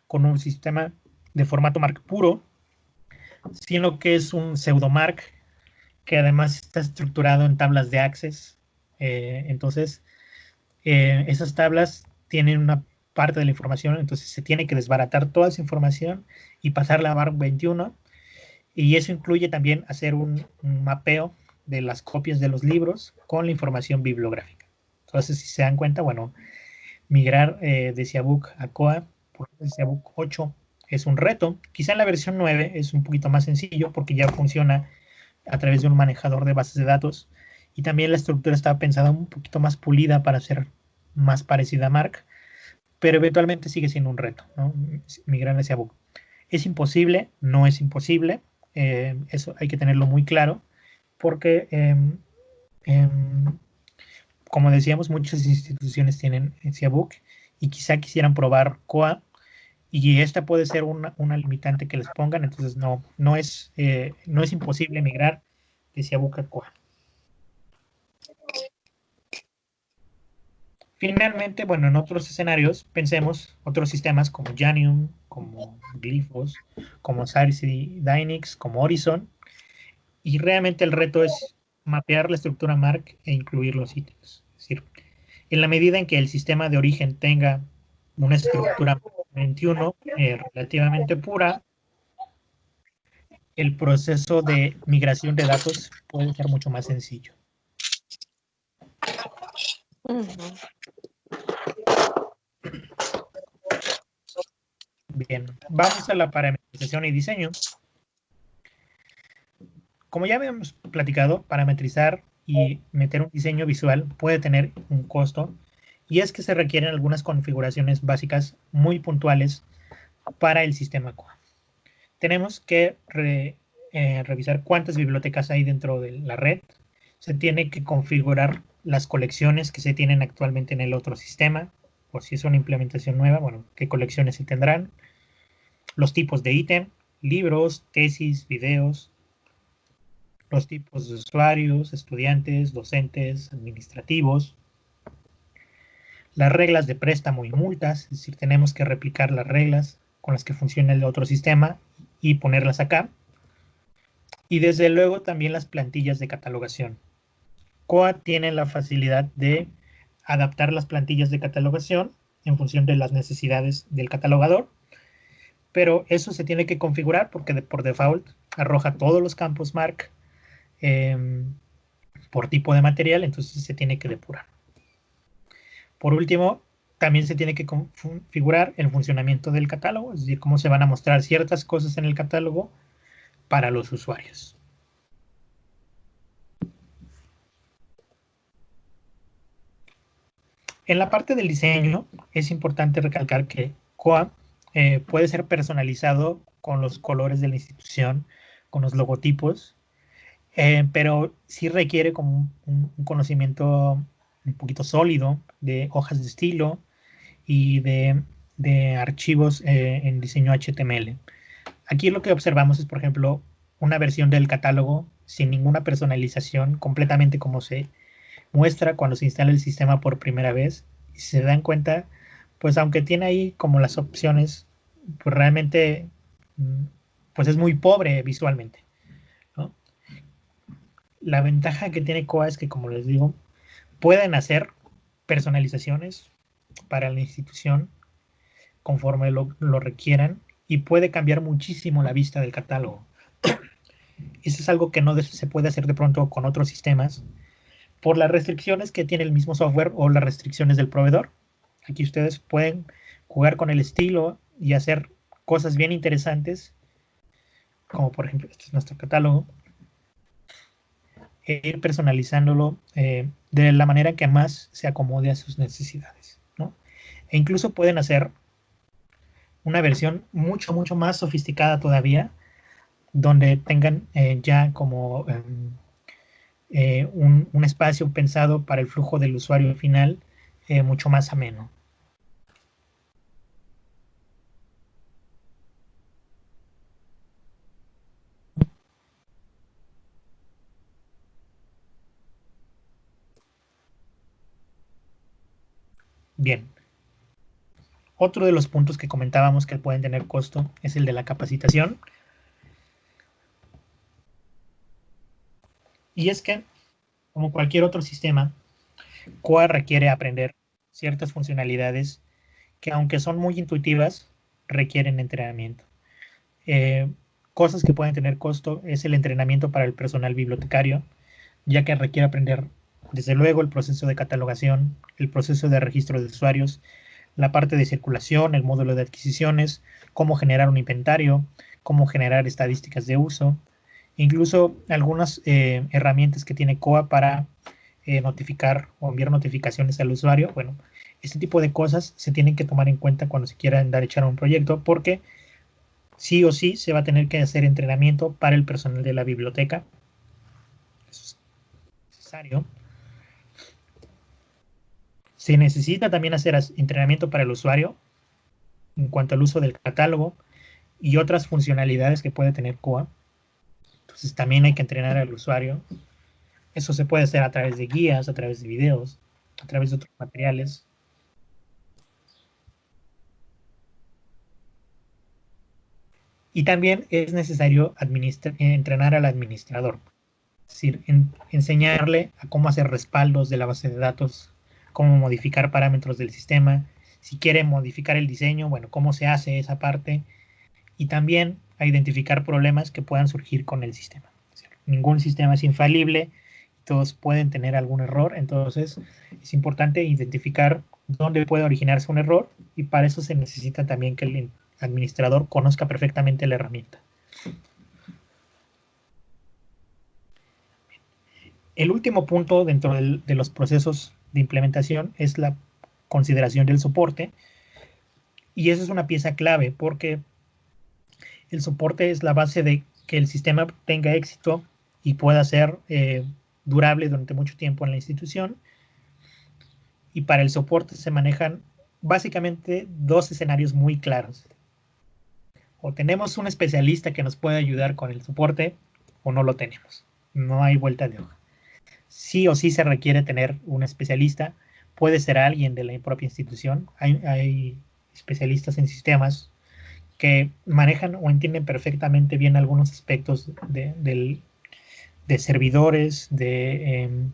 con un sistema de formato MARC puro, sino que es un pseudo-MARC que además está estructurado en tablas de access. Entonces, esas tablas tienen una parte de la información, entonces se tiene que desbaratar toda esa información y pasarla a MARC 21, y eso incluye también hacer un mapeo de las copias de los libros con la información bibliográfica. Entonces, si se dan cuenta, bueno, migrar de Siabook a Koa por Siabook 8 es un reto. Quizá en la versión 9 es un poquito más sencillo porque ya funciona a través de un manejador de bases de datos, y también la estructura estaba pensada un poquito más pulida para ser más parecida a MARC, pero eventualmente sigue siendo un reto, ¿no? Migrar hacia Siabook. ¿Es imposible? No es imposible. Eso hay que tenerlo muy claro, porque como decíamos, muchas instituciones tienen Siabook y quizá quisieran probar Koa, y esta puede ser una limitante que les pongan. Entonces no es imposible migrar de Siabook a Koa. Finalmente, bueno, en otros escenarios, pensemos otros sistemas como Janium, como Glyphos, como Sarisi Dynix, como Horizon, y realmente el reto es mapear la estructura MARC e incluir los ítems. Es decir, en la medida en que el sistema de origen tenga una estructura 21 relativamente pura, el proceso de migración de datos puede ser mucho más sencillo. Bien, vamos a la parametrización y diseño. Como ya habíamos platicado, parametrizar y meter un diseño visual puede tener un costo, y es que se requieren algunas configuraciones básicas muy puntuales para el sistema COA. Tenemos que revisar cuántas bibliotecas hay dentro de la red. Se tiene que configurar las colecciones que se tienen actualmente en el otro sistema, por si es una implementación nueva, bueno, qué colecciones se tendrán, los tipos de ítem, libros, tesis, videos, los tipos de usuarios, estudiantes, docentes, administrativos, las reglas de préstamo y multas, es decir, tenemos que replicar las reglas con las que funciona el otro sistema y ponerlas acá. Y desde luego también las plantillas de catalogación. COA tiene la facilidad de adaptar las plantillas de catalogación en función de las necesidades del catalogador, pero eso se tiene que configurar porque por default arroja todos los campos MARC por tipo de material, entonces se tiene que depurar. Por último, también se tiene que configurar el funcionamiento del catálogo, es decir, cómo se van a mostrar ciertas cosas en el catálogo para los usuarios. En la parte del diseño, es importante recalcar que COA puede ser personalizado con los colores de la institución, con los logotipos, pero sí requiere como un conocimiento un poquito sólido de hojas de estilo y de archivos en diseño HTML. Aquí lo que observamos es, por ejemplo, una versión del catálogo sin ninguna personalización, completamente como se muestra cuando se instala el sistema por primera vez. Y si se dan cuenta, pues aunque tiene ahí como las opciones, pues realmente pues es muy pobre visualmente, ¿no? La ventaja que tiene COA es que, como les digo, pueden hacer personalizaciones para la institución conforme lo requieran y puede cambiar muchísimo la vista del catálogo. Eso es algo que no se puede hacer de pronto con otros sistemas por las restricciones que tiene el mismo software o las restricciones del proveedor. Aquí ustedes pueden jugar con el estilo y hacer cosas bien interesantes, como por ejemplo, este es nuestro catálogo, e ir personalizándolo de la manera que más se acomode a sus necesidades, ¿no? E incluso pueden hacer una versión mucho, mucho más sofisticada todavía, donde tengan ya como un espacio pensado para el flujo del usuario final mucho más ameno. Bien, otro de los puntos que comentábamos que pueden tener costo es el de la capacitación. Y es que, como cualquier otro sistema, COA requiere aprender ciertas funcionalidades que, aunque son muy intuitivas, requieren entrenamiento. Cosas que pueden tener costo es el entrenamiento para el personal bibliotecario, ya que requiere aprender, desde luego, el proceso de catalogación, el proceso de registro de usuarios, la parte de circulación, el módulo de adquisiciones, cómo generar un inventario, cómo generar estadísticas de uso, incluso algunas herramientas que tiene COA para notificar o enviar notificaciones al usuario. Bueno, este tipo de cosas se tienen que tomar en cuenta cuando se quiera dar echar un proyecto, porque sí o sí se va a tener que hacer entrenamiento para el personal de la biblioteca. Eso es necesario. Se necesita también hacer entrenamiento para el usuario en cuanto al uso del catálogo y otras funcionalidades que puede tener COA. Entonces también hay que entrenar al usuario. Eso se puede hacer a través de guías, a través de videos, a través de otros materiales. Y también es necesario entrenar al administrador, es decir, enseñarle a cómo hacer respaldos de la base de datos, cómo modificar parámetros del sistema, si quiere modificar el diseño, bueno, cómo se hace esa parte, y también a identificar problemas que puedan surgir con el sistema. Es decir, ningún sistema es infalible, todos pueden tener algún error, entonces es importante identificar dónde puede originarse un error, y para eso se necesita también que el administrador conozca perfectamente la herramienta. El último punto dentro de los procesos de implementación es la consideración del soporte. Y eso es una pieza clave porque el soporte es la base de que el sistema tenga éxito y pueda ser durable durante mucho tiempo en la institución. Y para el soporte se manejan básicamente dos escenarios muy claros. O tenemos un especialista que nos puede ayudar con el soporte o no lo tenemos. No hay vuelta de hoja. Sí o sí se requiere tener un especialista. Puede ser alguien de la propia institución. Hay especialistas en sistemas que manejan o entienden perfectamente bien algunos aspectos de servidores, de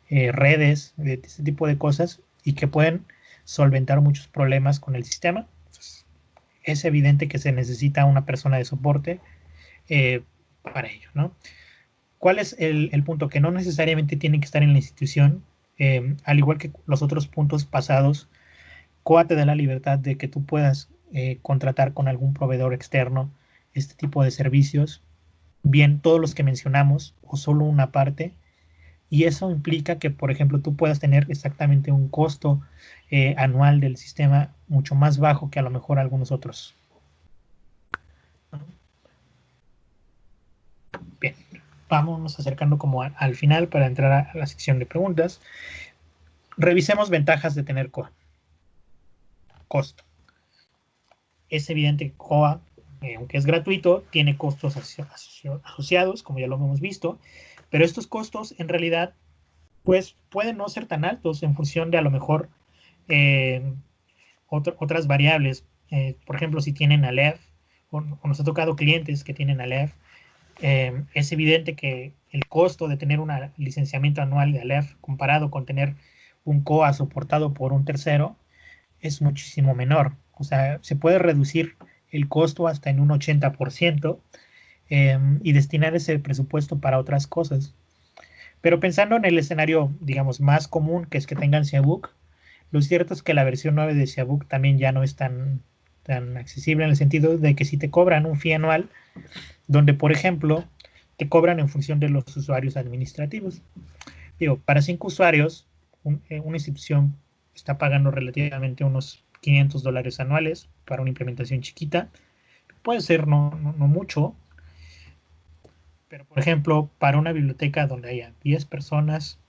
redes, de este tipo de cosas y que pueden solventar muchos problemas con el sistema. Entonces, es evidente que se necesita una persona de soporte para ello, ¿no? ¿Cuál es el punto? Que no necesariamente tiene que estar en la institución, al igual que los otros puntos pasados, COA te da la libertad de que tú puedas contratar con algún proveedor externo este tipo de servicios, bien todos los que mencionamos o solo una parte, y eso implica que, por ejemplo, tú puedas tener exactamente un costo anual del sistema mucho más bajo que a lo mejor algunos otros. Bien, vámonos acercando como al final para entrar a la sección de preguntas. Revisemos ventajas de tener COA. Costo. Es evidente que COA, aunque es gratuito, tiene costos asociados, como ya lo hemos visto, pero estos costos en realidad pues pueden no ser tan altos en función de a lo mejor otras variables. Por ejemplo, si tienen Aleph, o nos ha tocado clientes que tienen Aleph, es evidente que el costo de tener un licenciamiento anual de Aleph comparado con tener un COA soportado por un tercero es muchísimo menor. O sea, se puede reducir el costo hasta en un 80% y destinar ese presupuesto para otras cosas. Pero pensando en el escenario, digamos, más común, que es que tengan Ciabook, lo cierto es que la versión 9 de Ciabook también ya no es tan accesible en el sentido de que si te cobran un fee anual, donde, por ejemplo, te cobran en función de los usuarios administrativos. Digo, para 5 usuarios, una institución está pagando relativamente unos $500 anuales para una implementación chiquita. Puede ser no mucho, pero por ejemplo, para una biblioteca donde haya 10 personas,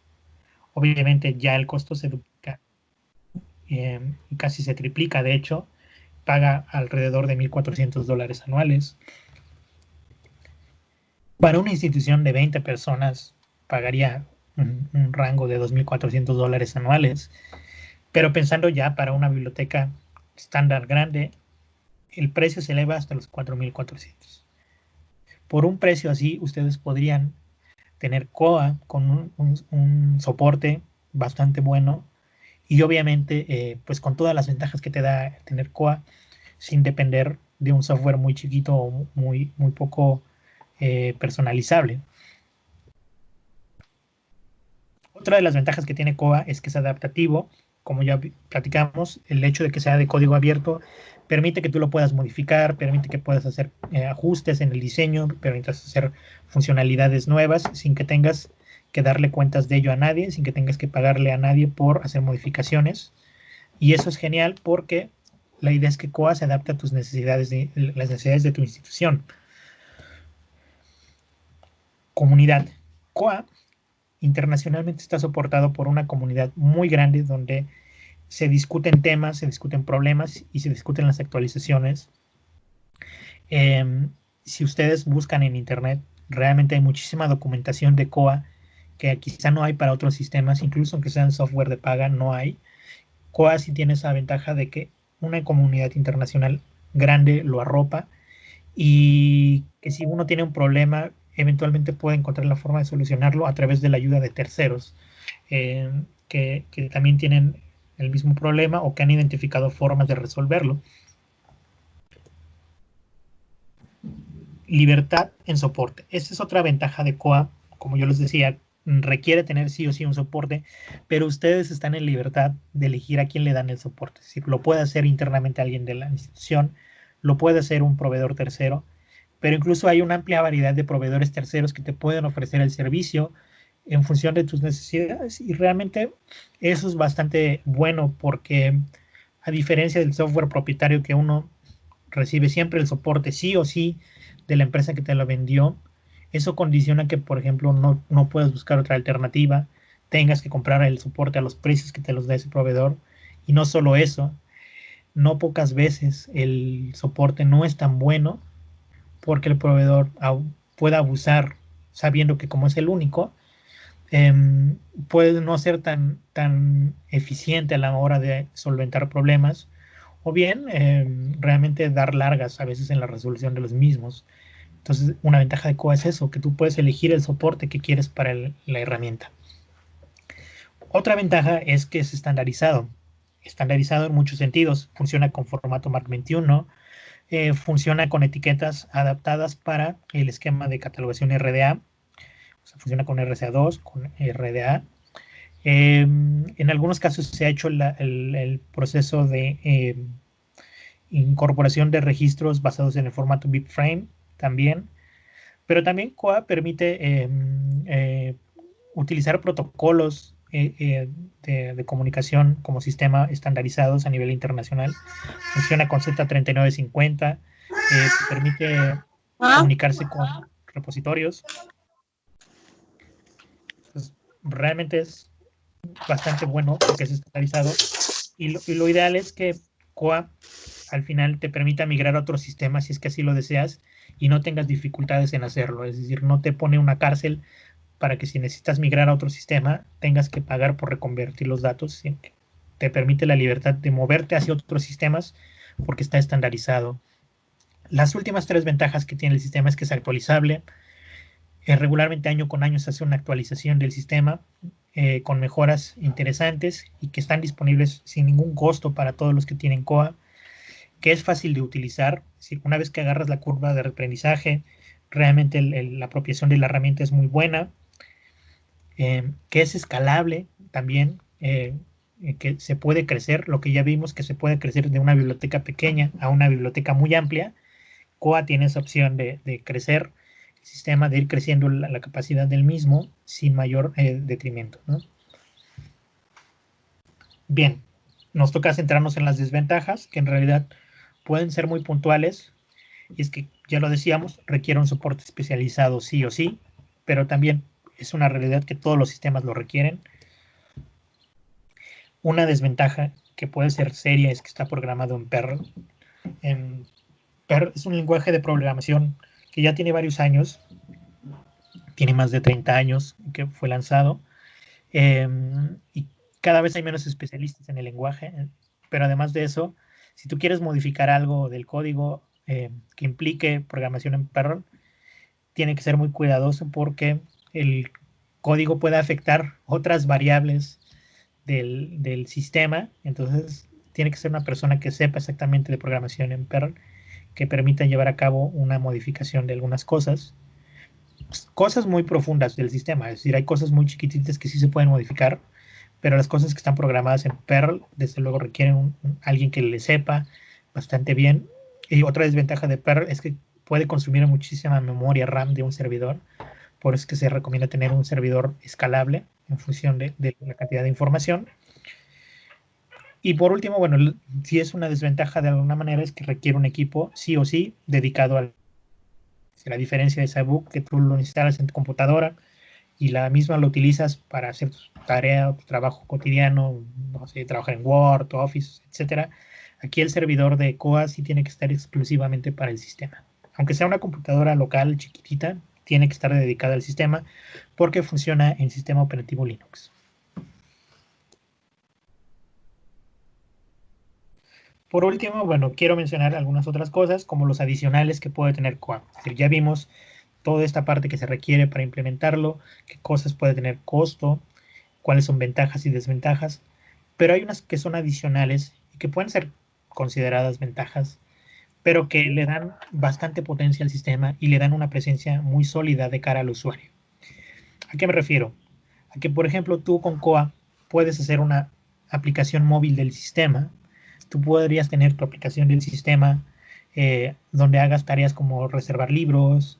obviamente ya el costo se duplica, casi se triplica, de hecho, paga alrededor de $1,400 anuales. Para una institución de 20 personas, pagaría un rango de $2,400 anuales. Pero pensando ya para una biblioteca estándar grande, el precio se eleva hasta los 4,400. Por un precio así, ustedes podrían tener COA con un soporte bastante bueno y obviamente pues con todas las ventajas que te da tener COA sin depender de un software muy chiquito o muy poco personalizable. Otra de las ventajas que tiene COA es que es adaptativo. Como ya platicamos, el hecho de que sea de código abierto permite que tú lo puedas modificar, permite que puedas hacer ajustes en el diseño, permite hacer funcionalidades nuevas sin que tengas que darle cuentas de ello a nadie, sin que tengas que pagarle a nadie por hacer modificaciones. Y eso es genial porque la idea es que COA se adapte a tus necesidades, las necesidades de tu institución. Comunidad. COA internacionalmente está soportado por una comunidad muy grande donde se discuten temas, se discuten problemas y se discuten las actualizaciones. Si ustedes buscan en internet, realmente hay muchísima documentación de COA que quizá no hay para otros sistemas, incluso aunque sean software de paga, no hay. COA sí tiene esa ventaja de que una comunidad internacional grande lo arropa y que si uno tiene un problema, eventualmente puede encontrar la forma de solucionarlo a través de la ayuda de terceros que también tienen el mismo problema o que han identificado formas de resolverlo. Libertad en soporte. Esta es otra ventaja de COA. Como yo les decía, requiere tener sí o sí un soporte, pero ustedes están en libertad de elegir a quién le dan el soporte. Es decir, lo puede hacer internamente alguien de la institución, lo puede hacer un proveedor tercero, pero incluso hay una amplia variedad de proveedores terceros que te pueden ofrecer el servicio en función de tus necesidades, y realmente eso es bastante bueno porque a diferencia del software propietario que uno recibe siempre el soporte sí o sí de la empresa que te lo vendió, eso condiciona que, por ejemplo, no puedas buscar otra alternativa, tengas que comprar el soporte a los precios que te los da ese proveedor, y no solo eso, no pocas veces el soporte no es tan bueno porque el proveedor puede abusar sabiendo que como es el único, puede no ser tan eficiente a la hora de solventar problemas, o bien realmente dar largas a veces en la resolución de los mismos. Entonces, una ventaja de Koa es eso, que tú puedes elegir el soporte que quieres para la herramienta. Otra ventaja es que es estandarizado. Estandarizado en muchos sentidos. Funciona con formato Mark 21, funciona con etiquetas adaptadas para el esquema de catalogación RDA, o sea, funciona con RCA2, con RDA. En algunos casos se ha hecho el proceso de incorporación de registros basados en el formato BibFrame también, pero también Koa permite utilizar protocolos de comunicación como sistema estandarizados a nivel internacional. Funciona con Z3950, permite comunicarse con repositorios. Pues, realmente es bastante bueno porque es estandarizado, y lo ideal es que Koa al final te permita migrar a otro sistema si es que así lo deseas y no tengas dificultades en hacerlo. Es decir, no te pone una cárcel para que si necesitas migrar a otro sistema tengas que pagar por reconvertir los datos. Te permite la libertad de moverte hacia otros sistemas porque está estandarizado. Las últimas tres ventajas que tiene el sistema es que es actualizable. Regularmente año con año se hace una actualización del sistema con mejoras interesantes y que están disponibles sin ningún costo para todos los que tienen Koa, que es fácil de utilizar. Si una vez que agarras la curva de aprendizaje, realmente la apropiación de la herramienta es muy buena, que es escalable también, que se puede crecer, lo que ya vimos que se puede crecer de una biblioteca pequeña a una biblioteca muy amplia. Koa tiene esa opción de crecer el sistema, de ir creciendo la capacidad del mismo sin mayor detrimento, ¿no? Bien, nos toca centrarnos en las desventajas, que en realidad pueden ser muy puntuales, y es que, ya lo decíamos, requiere un soporte especializado sí o sí, pero también es una realidad que todos los sistemas lo requieren. Una desventaja que puede ser seria es que está programado en Perl. Perl es un lenguaje de programación que ya tiene varios años, tiene más de 30 años que fue lanzado, y cada vez hay menos especialistas en el lenguaje, pero además de eso, si tú quieres modificar algo del código que implique programación en Perl, tiene que ser muy cuidadoso porque el código puede afectar otras variables del sistema. Entonces tiene que ser una persona que sepa exactamente de programación en Perl, que permita llevar a cabo una modificación de algunas cosas muy profundas del sistema. Es decir, hay cosas muy chiquititas que sí se pueden modificar, pero las cosas que están programadas en Perl, desde luego requieren alguien que le sepa bastante bien. Y otra desventaja de Perl es que puede consumir muchísima memoria RAM de un servidor, por eso es que se recomienda tener un servidor escalable en función de la cantidad de información. Y por último, bueno, si es una desventaja de alguna manera es que requiere un equipo sí o sí dedicado al... La diferencia de Cybook, que tú lo instalas en tu computadora y la misma lo utilizas para hacer tu tarea, tu trabajo cotidiano, no sé, trabajar en Word, Office, etcétera. Aquí el servidor de Koa sí tiene que estar exclusivamente para el sistema. Aunque sea una computadora local chiquitita, tiene que estar dedicada al sistema porque funciona en sistema operativo Linux. Por último, bueno, quiero mencionar algunas otras cosas como los adicionales que puede tener Koa. Es decir, ya vimos toda esta parte que se requiere para implementarlo, qué cosas puede tener costo, cuáles son ventajas y desventajas, pero hay unas que son adicionales y que pueden ser consideradas ventajas, pero que le dan bastante potencia al sistema y le dan una presencia muy sólida de cara al usuario. ¿A qué me refiero? A que, por ejemplo, tú con Koa puedes hacer una aplicación móvil del sistema. Tú podrías tener tu aplicación del sistema donde hagas tareas como reservar libros,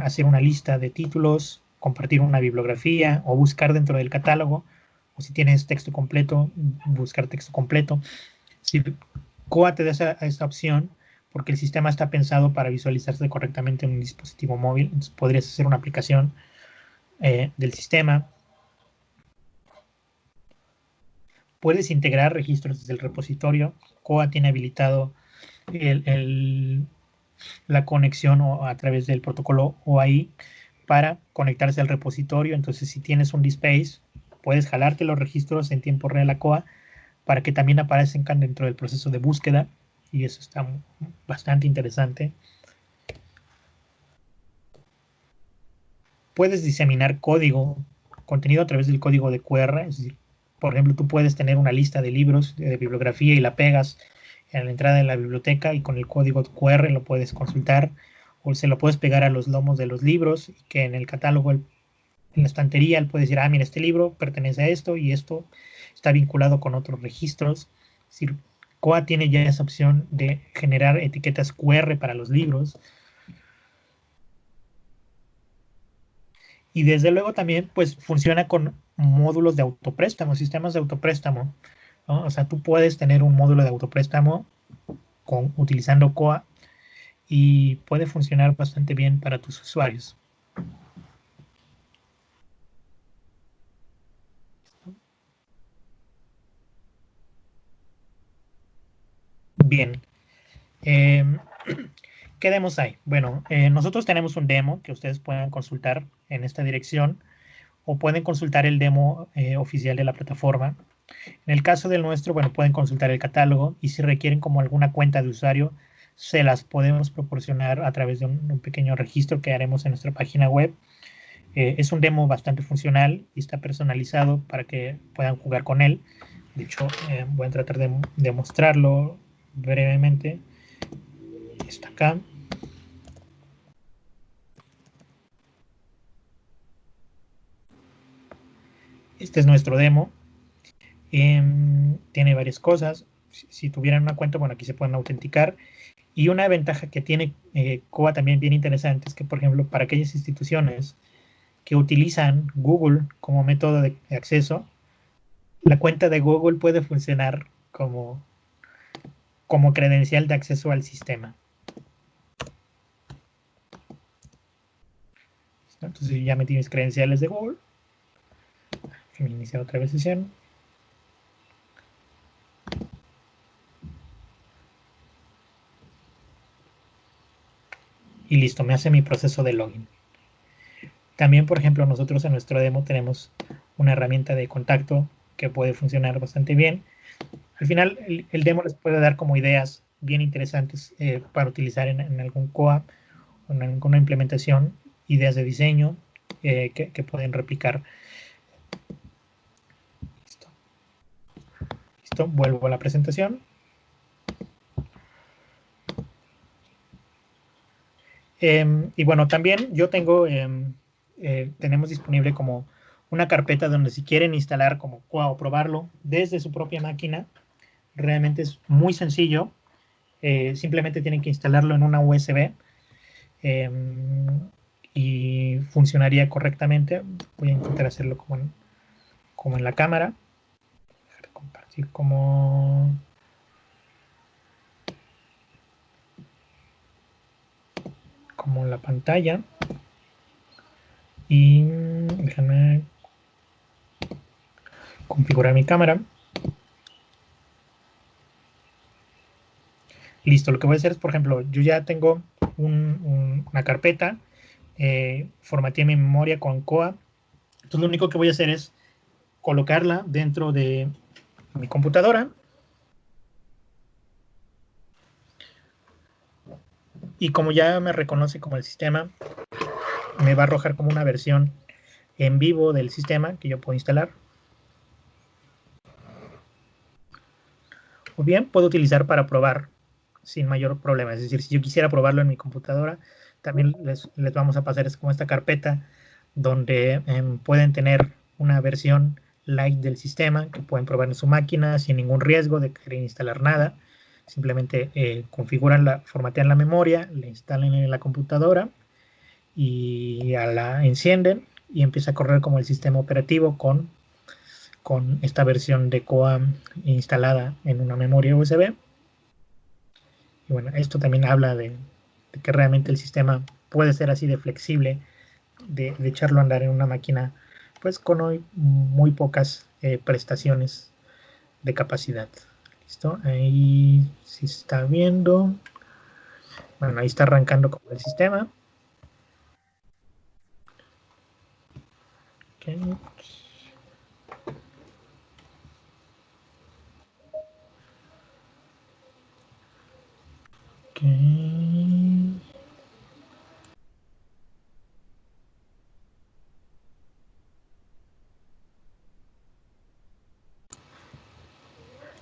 hacer una lista de títulos, compartir una bibliografía o buscar dentro del catálogo, o si tienes texto completo, buscar texto completo. Si Koa te da esa opción, porque el sistema está pensado para visualizarse correctamente en un dispositivo móvil, entonces podrías hacer una aplicación del sistema. Puedes integrar registros desde el repositorio. Koa tiene habilitado la conexión a través del protocolo OAI para conectarse al repositorio. Entonces, si tienes un DSpace, puedes jalarte los registros en tiempo real a Koa para que también aparezcan dentro del proceso de búsqueda, y eso está bastante interesante. Puedes diseminar contenido a través del código de QR, es decir, por ejemplo, tú puedes tener una lista de libros de bibliografía y la pegas en la entrada de la biblioteca y con el código QR lo puedes consultar, o se lo puedes pegar a los lomos de los libros y que en el catálogo, en la estantería, él puede decir, mira, este libro pertenece a esto y esto está vinculado con otros registros. Es decir, Koa tiene ya esa opción de generar etiquetas QR para los libros. Y desde luego también pues funciona con módulos de autopréstamo, sistemas de autopréstamo, ¿no? O sea, tú puedes tener un módulo de autopréstamo utilizando Koa y puede funcionar bastante bien para tus usuarios. Bien. ¿Qué demos hay? Bueno, nosotros tenemos un demo que ustedes pueden consultar en esta dirección o pueden consultar el demo oficial de la plataforma. En el caso del nuestro, bueno, pueden consultar el catálogo y si requieren como alguna cuenta de usuario, se las podemos proporcionar a través de un pequeño registro que haremos en nuestra página web. Es un demo bastante funcional y está personalizado para que puedan jugar con él. De hecho, voy a tratar de mostrarlo brevemente. Está acá. Este es nuestro demo. Tiene varias cosas. Si tuvieran una cuenta, bueno, aquí se pueden autenticar. Y una ventaja que tiene Koa también bien interesante es que, por ejemplo, para aquellas instituciones que utilizan Google como método de acceso, la cuenta de Google puede funcionar como credencial de acceso al sistema. Entonces ya metí mis credenciales de Google. Déjame iniciar otra vez sesión. Y listo, me hace mi proceso de login. También, por ejemplo, nosotros en nuestro demo tenemos una herramienta de contacto que puede funcionar bastante bien. Al final, el demo les puede dar como ideas bien interesantes para utilizar en algún Koa o en alguna implementación, ideas de diseño que pueden replicar. Listo, vuelvo a la presentación. Y bueno, también yo tengo, tenemos disponible como una carpeta donde si quieren instalar como Koa o probarlo desde su propia máquina, realmente es muy sencillo. Simplemente tienen que instalarlo en una USB y funcionaría correctamente. Voy a intentar hacerlo como en la cámara. Dejar de compartir como en la pantalla. Y déjame configurar mi cámara. Listo, lo que voy a hacer es, por ejemplo, yo ya tengo una carpeta, formateé mi memoria con Koa. Entonces lo único que voy a hacer es colocarla dentro de mi computadora. Y como ya me reconoce como el sistema, me va a arrojar como una versión en vivo del sistema que yo puedo instalar. O bien puedo utilizar para probar sin mayor problema. Es decir, si yo quisiera probarlo en mi computadora, también les vamos a pasar es como esta carpeta donde pueden tener una versión light del sistema que pueden probar en su máquina sin ningún riesgo de querer instalar nada. Simplemente configuran formatean la memoria, la instalan en la computadora y la encienden y empieza a correr como el sistema operativo con esta versión de Koa instalada en una memoria USB. Y bueno, esto también habla de que realmente el sistema puede ser así de flexible, de echarlo a andar en una máquina pues con hoy muy pocas prestaciones de capacidad. ¿Listo? Ahí sí está viendo. Bueno, ahí está arrancando como el sistema. Okay. Okay.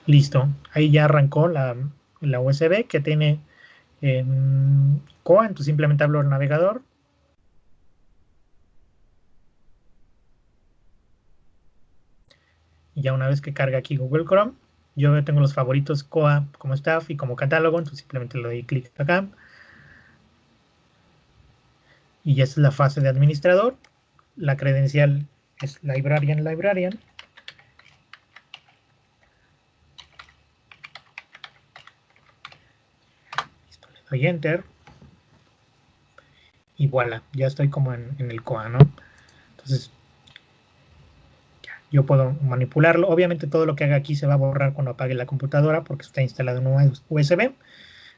Listo. Ahí ya arrancó la USB que tiene Koa. Entonces simplemente abro el navegador. Y ya una vez que carga aquí Google Chrome, yo tengo los favoritos Koa como staff y como catálogo. Entonces simplemente le doy clic acá. Y ya es la fase de administrador. La credencial es librarian. Listo, le doy enter. Y voilà, ya estoy como en el Koa, ¿no? Entonces, yo puedo manipularlo. Obviamente todo lo que haga aquí se va a borrar cuando apague la computadora porque está instalado en un USB.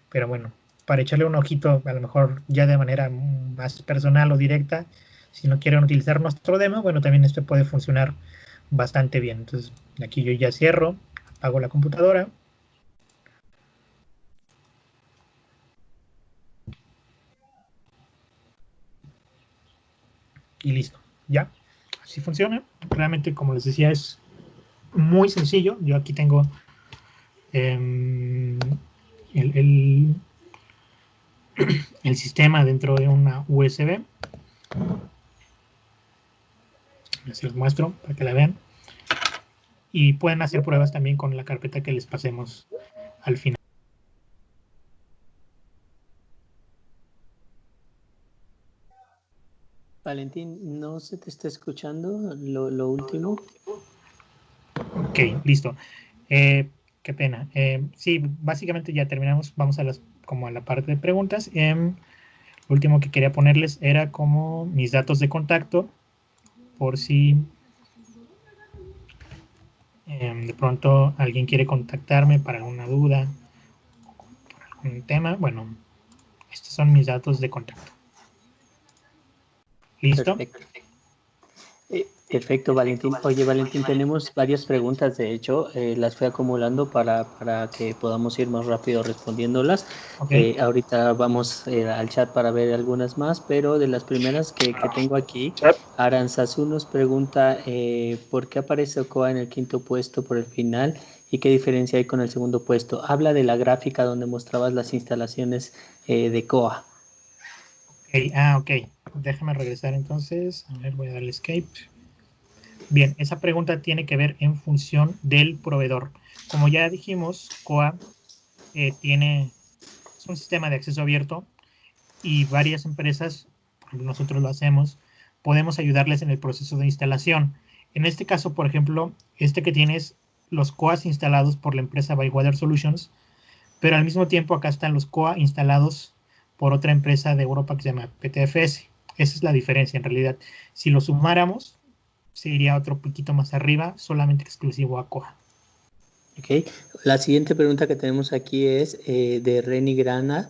Pero bueno, para echarle un ojito, a lo mejor ya de manera más personal o directa, si no quieren utilizar nuestro demo, bueno, también esto puede funcionar bastante bien. Entonces, aquí yo ya cierro, apago la computadora. Y listo, ya. Así funciona. Realmente, como les decía, es muy sencillo. Yo aquí tengo el sistema dentro de una USB. Les los muestro para que la vean. Y pueden hacer pruebas también con la carpeta que les pasemos al final. Valentín, no se te está escuchando lo último. Ok, listo. Qué pena. Sí, básicamente ya terminamos. Vamos a como a la parte de preguntas. Lo último que quería ponerles era como mis datos de contacto, por si de pronto alguien quiere contactarme para alguna duda, por algún tema. Bueno, estos son mis datos de contacto. ¿Listo? Perfecto. Perfecto, Valentín. Oye, Valentín, tenemos varias preguntas, de hecho, las fui acumulando para que podamos ir más rápido respondiéndolas. Ok. Ahorita vamos al chat para ver algunas más, pero de las primeras que tengo aquí, Aranzazu nos pregunta ¿por qué aparece Ocoa en el quinto puesto por el final y qué diferencia hay con el segundo puesto? Habla de la gráfica donde mostrabas las instalaciones de Coa. Ok, ok. Déjame regresar entonces. A ver, voy a darle escape. Bien, esa pregunta tiene que ver en función del proveedor. Como ya dijimos, Koa es un sistema de acceso abierto y varias empresas, por ejemplo, nosotros lo hacemos, podemos ayudarles en el proceso de instalación. En este caso, por ejemplo, este que tienes los Koas instalados por la empresa Bywater Solutions, pero al mismo tiempo acá están los Koa instalados por otra empresa de Europa que se llama PTFS. Esa es la diferencia en realidad. Si lo sumáramos, se iría otro poquito más arriba, solamente exclusivo a Koa. Okay. La siguiente pregunta que tenemos aquí es de Reni Granda,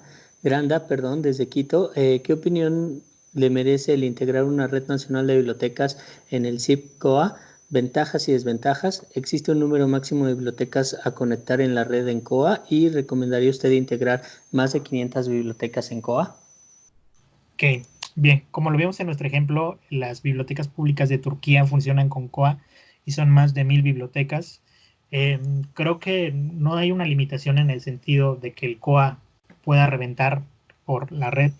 perdón, desde Quito. ¿Qué opinión le merece el integrar una red nacional de bibliotecas en el SIP COA? Ventajas y desventajas. ¿Existe un número máximo de bibliotecas a conectar en la red en COA? ¿Y recomendaría usted integrar más de 500 bibliotecas en COA? Ok, bien, como lo vimos en nuestro ejemplo, las bibliotecas públicas de Turquía funcionan con COA y son más de 1000 bibliotecas. Creo que no hay una limitación en el sentido de que el COA pueda reventar por la red.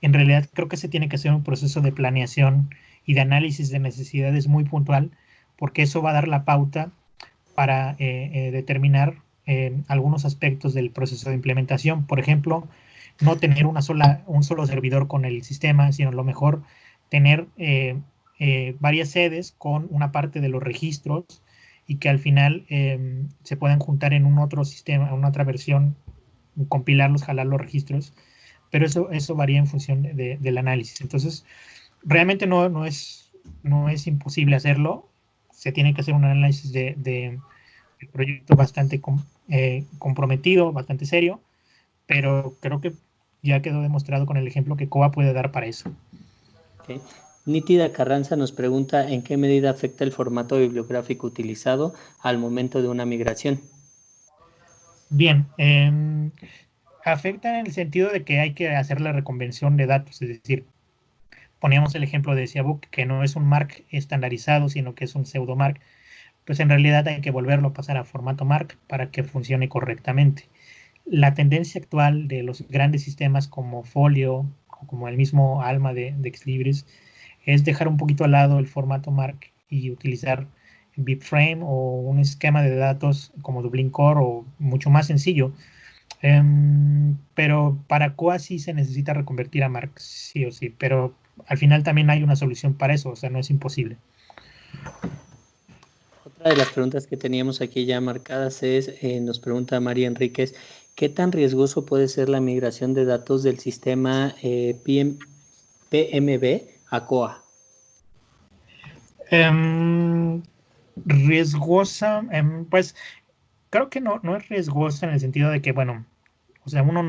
En realidad creo que se tiene que hacer un proceso de planeación y de análisis de necesidades muy puntual, porque eso va a dar la pauta para determinar algunos aspectos del proceso de implementación. Por ejemplo, no tener un solo servidor con el sistema, sino a lo mejor tener varias sedes con una parte de los registros y que al final se puedan juntar en un otro sistema, en una otra versión, compilarlos, jalar los registros, pero eso varía en función del análisis. Entonces, realmente no es imposible hacerlo, se tiene que hacer un análisis del proyecto bastante comprometido, bastante serio, pero creo que ya quedó demostrado con el ejemplo que COA puede dar para eso. Okay. Nítida Carranza nos pregunta en qué medida afecta el formato bibliográfico utilizado al momento de una migración. Bien, afecta en el sentido de que hay que hacer la reconversión de datos, es decir, poníamos el ejemplo de Siabook, que no es un MARC estandarizado, sino que es un pseudo MARC, pues en realidad hay que volverlo a pasar a formato MARC para que funcione correctamente. La tendencia actual de los grandes sistemas como Folio o como el mismo Alma de Exlibris es dejar un poquito al lado el formato MARC y utilizar BibFrame o un esquema de datos como Dublin Core o mucho más sencillo. Pero para COA sí se necesita reconvertir a MARC, sí o sí, pero al final también hay una solución para eso, o sea, no es imposible. Otra de las preguntas que teníamos aquí ya marcadas es, nos pregunta María Enríquez, ¿qué tan riesgoso puede ser la migración de datos del sistema PMB a COA? Riesgosa, pues creo que no es riesgosa en el sentido de que, bueno, o sea, uno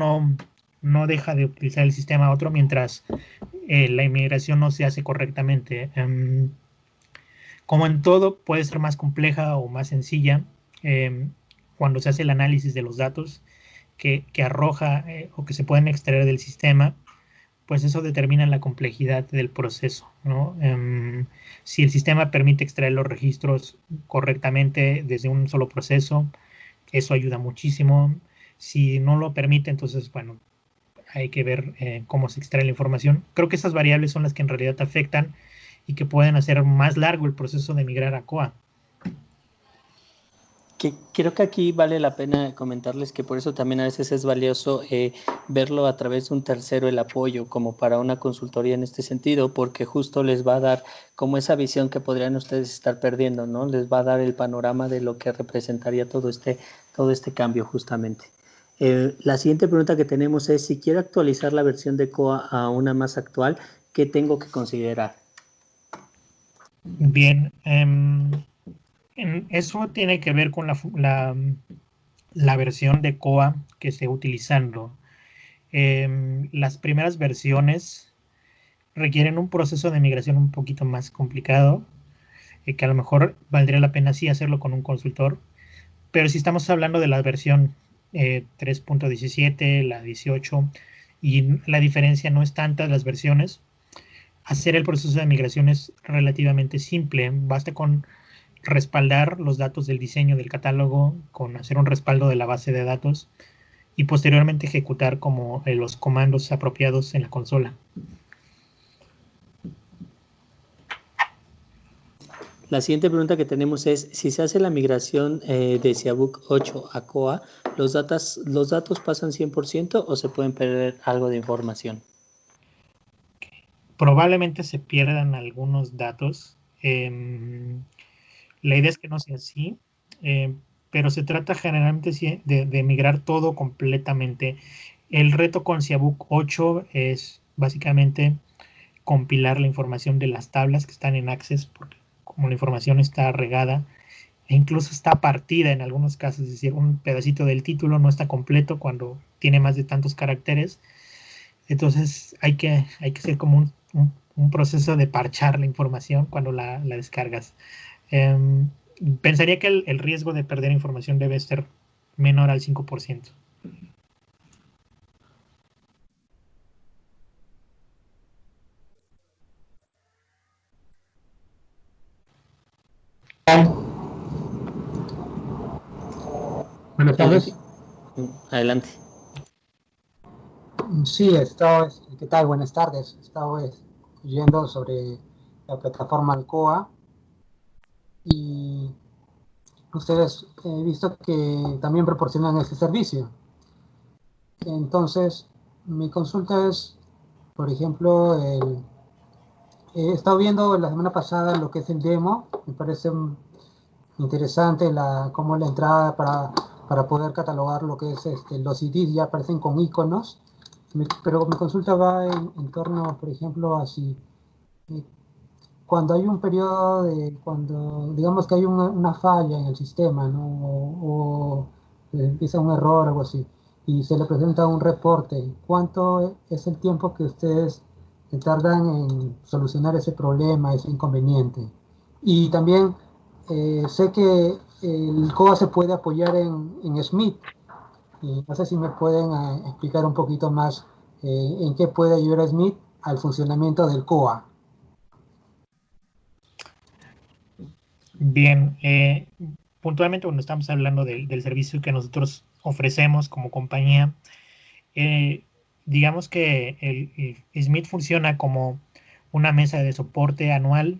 no deja de utilizar el sistema a otro mientras la inmigración no se hace correctamente. Como en todo, puede ser más compleja o más sencilla cuando se hace el análisis de los datos que arroja o que se pueden extraer del sistema, pues eso determina la complejidad del proceso, ¿no? Si el sistema permite extraer los registros correctamente desde un solo proceso, eso ayuda muchísimo. Si no lo permite, entonces, bueno, hay que ver cómo se extrae la información. Creo que esas variables son las que en realidad afectan y que pueden hacer más largo el proceso de migrar a COA. Creo que aquí vale la pena comentarles que por eso también a veces es valioso verlo a través de un tercero el apoyo como para una consultoría en este sentido, porque justo les va a dar como esa visión que podrían ustedes estar perdiendo, ¿no? Les va a dar el panorama de lo que representaría todo este cambio justamente. La siguiente pregunta que tenemos es, si quiero actualizar la versión de COA a una más actual, ¿qué tengo que considerar? Bien, eso tiene que ver con la versión de COA que esté utilizando. Las primeras versiones requieren un proceso de migración un poquito más complicado, que a lo mejor valdría la pena sí hacerlo con un consultor, pero si estamos hablando de la versión 3.17, la 18, y la diferencia no es tanta de las versiones, hacer el proceso de migración es relativamente simple. Basta con respaldar los datos del diseño del catálogo, con hacer un respaldo de la base de datos y posteriormente ejecutar como los comandos apropiados en la consola. La siguiente pregunta que tenemos es, si se hace la migración de Siabook 8 a COA, ¿los datos pasan 100% o se pueden perder algo de información? Probablemente se pierdan algunos datos. La idea es que no sea así, pero se trata generalmente de migrar todo completamente. El reto con Siabook 8 es básicamente compilar la información de las tablas que están en Access, porque como la información está regada e incluso está partida en algunos casos, es decir, un pedacito del título no está completo cuando tiene más de tantos caracteres. Entonces hay que hacer como un proceso de parchar la información cuando la descargas. Pensaría que el riesgo de perder información debe ser menor al 5%. Buenas tardes. Adelante. Sí, ¿qué tal? Buenas tardes. Estaba oyendo sobre la plataforma Alcoa y ustedes he visto que también proporcionan este servicio. Entonces, mi consulta es, por ejemplo, he estado viendo la semana pasada lo que es el demo. Me parece interesante cómo la entrada para poder catalogar lo que es los CDs ya aparecen con iconos. Pero mi consulta va en torno, por ejemplo, a si cuando hay un periodo cuando digamos que hay una falla en el sistema, ¿no? O empieza un error o algo así, y se le presenta un reporte, ¿cuánto es el tiempo que ustedes tardan en solucionar ese problema, ese inconveniente? Y también sé que el COA se puede apoyar en Smith, y no sé si me pueden explicar un poquito más en qué puede ayudar a Smith al funcionamiento del COA. Bien, puntualmente cuando estamos hablando del servicio que nosotros ofrecemos como compañía, eh, digamos que el Smith funciona como una mesa de soporte anual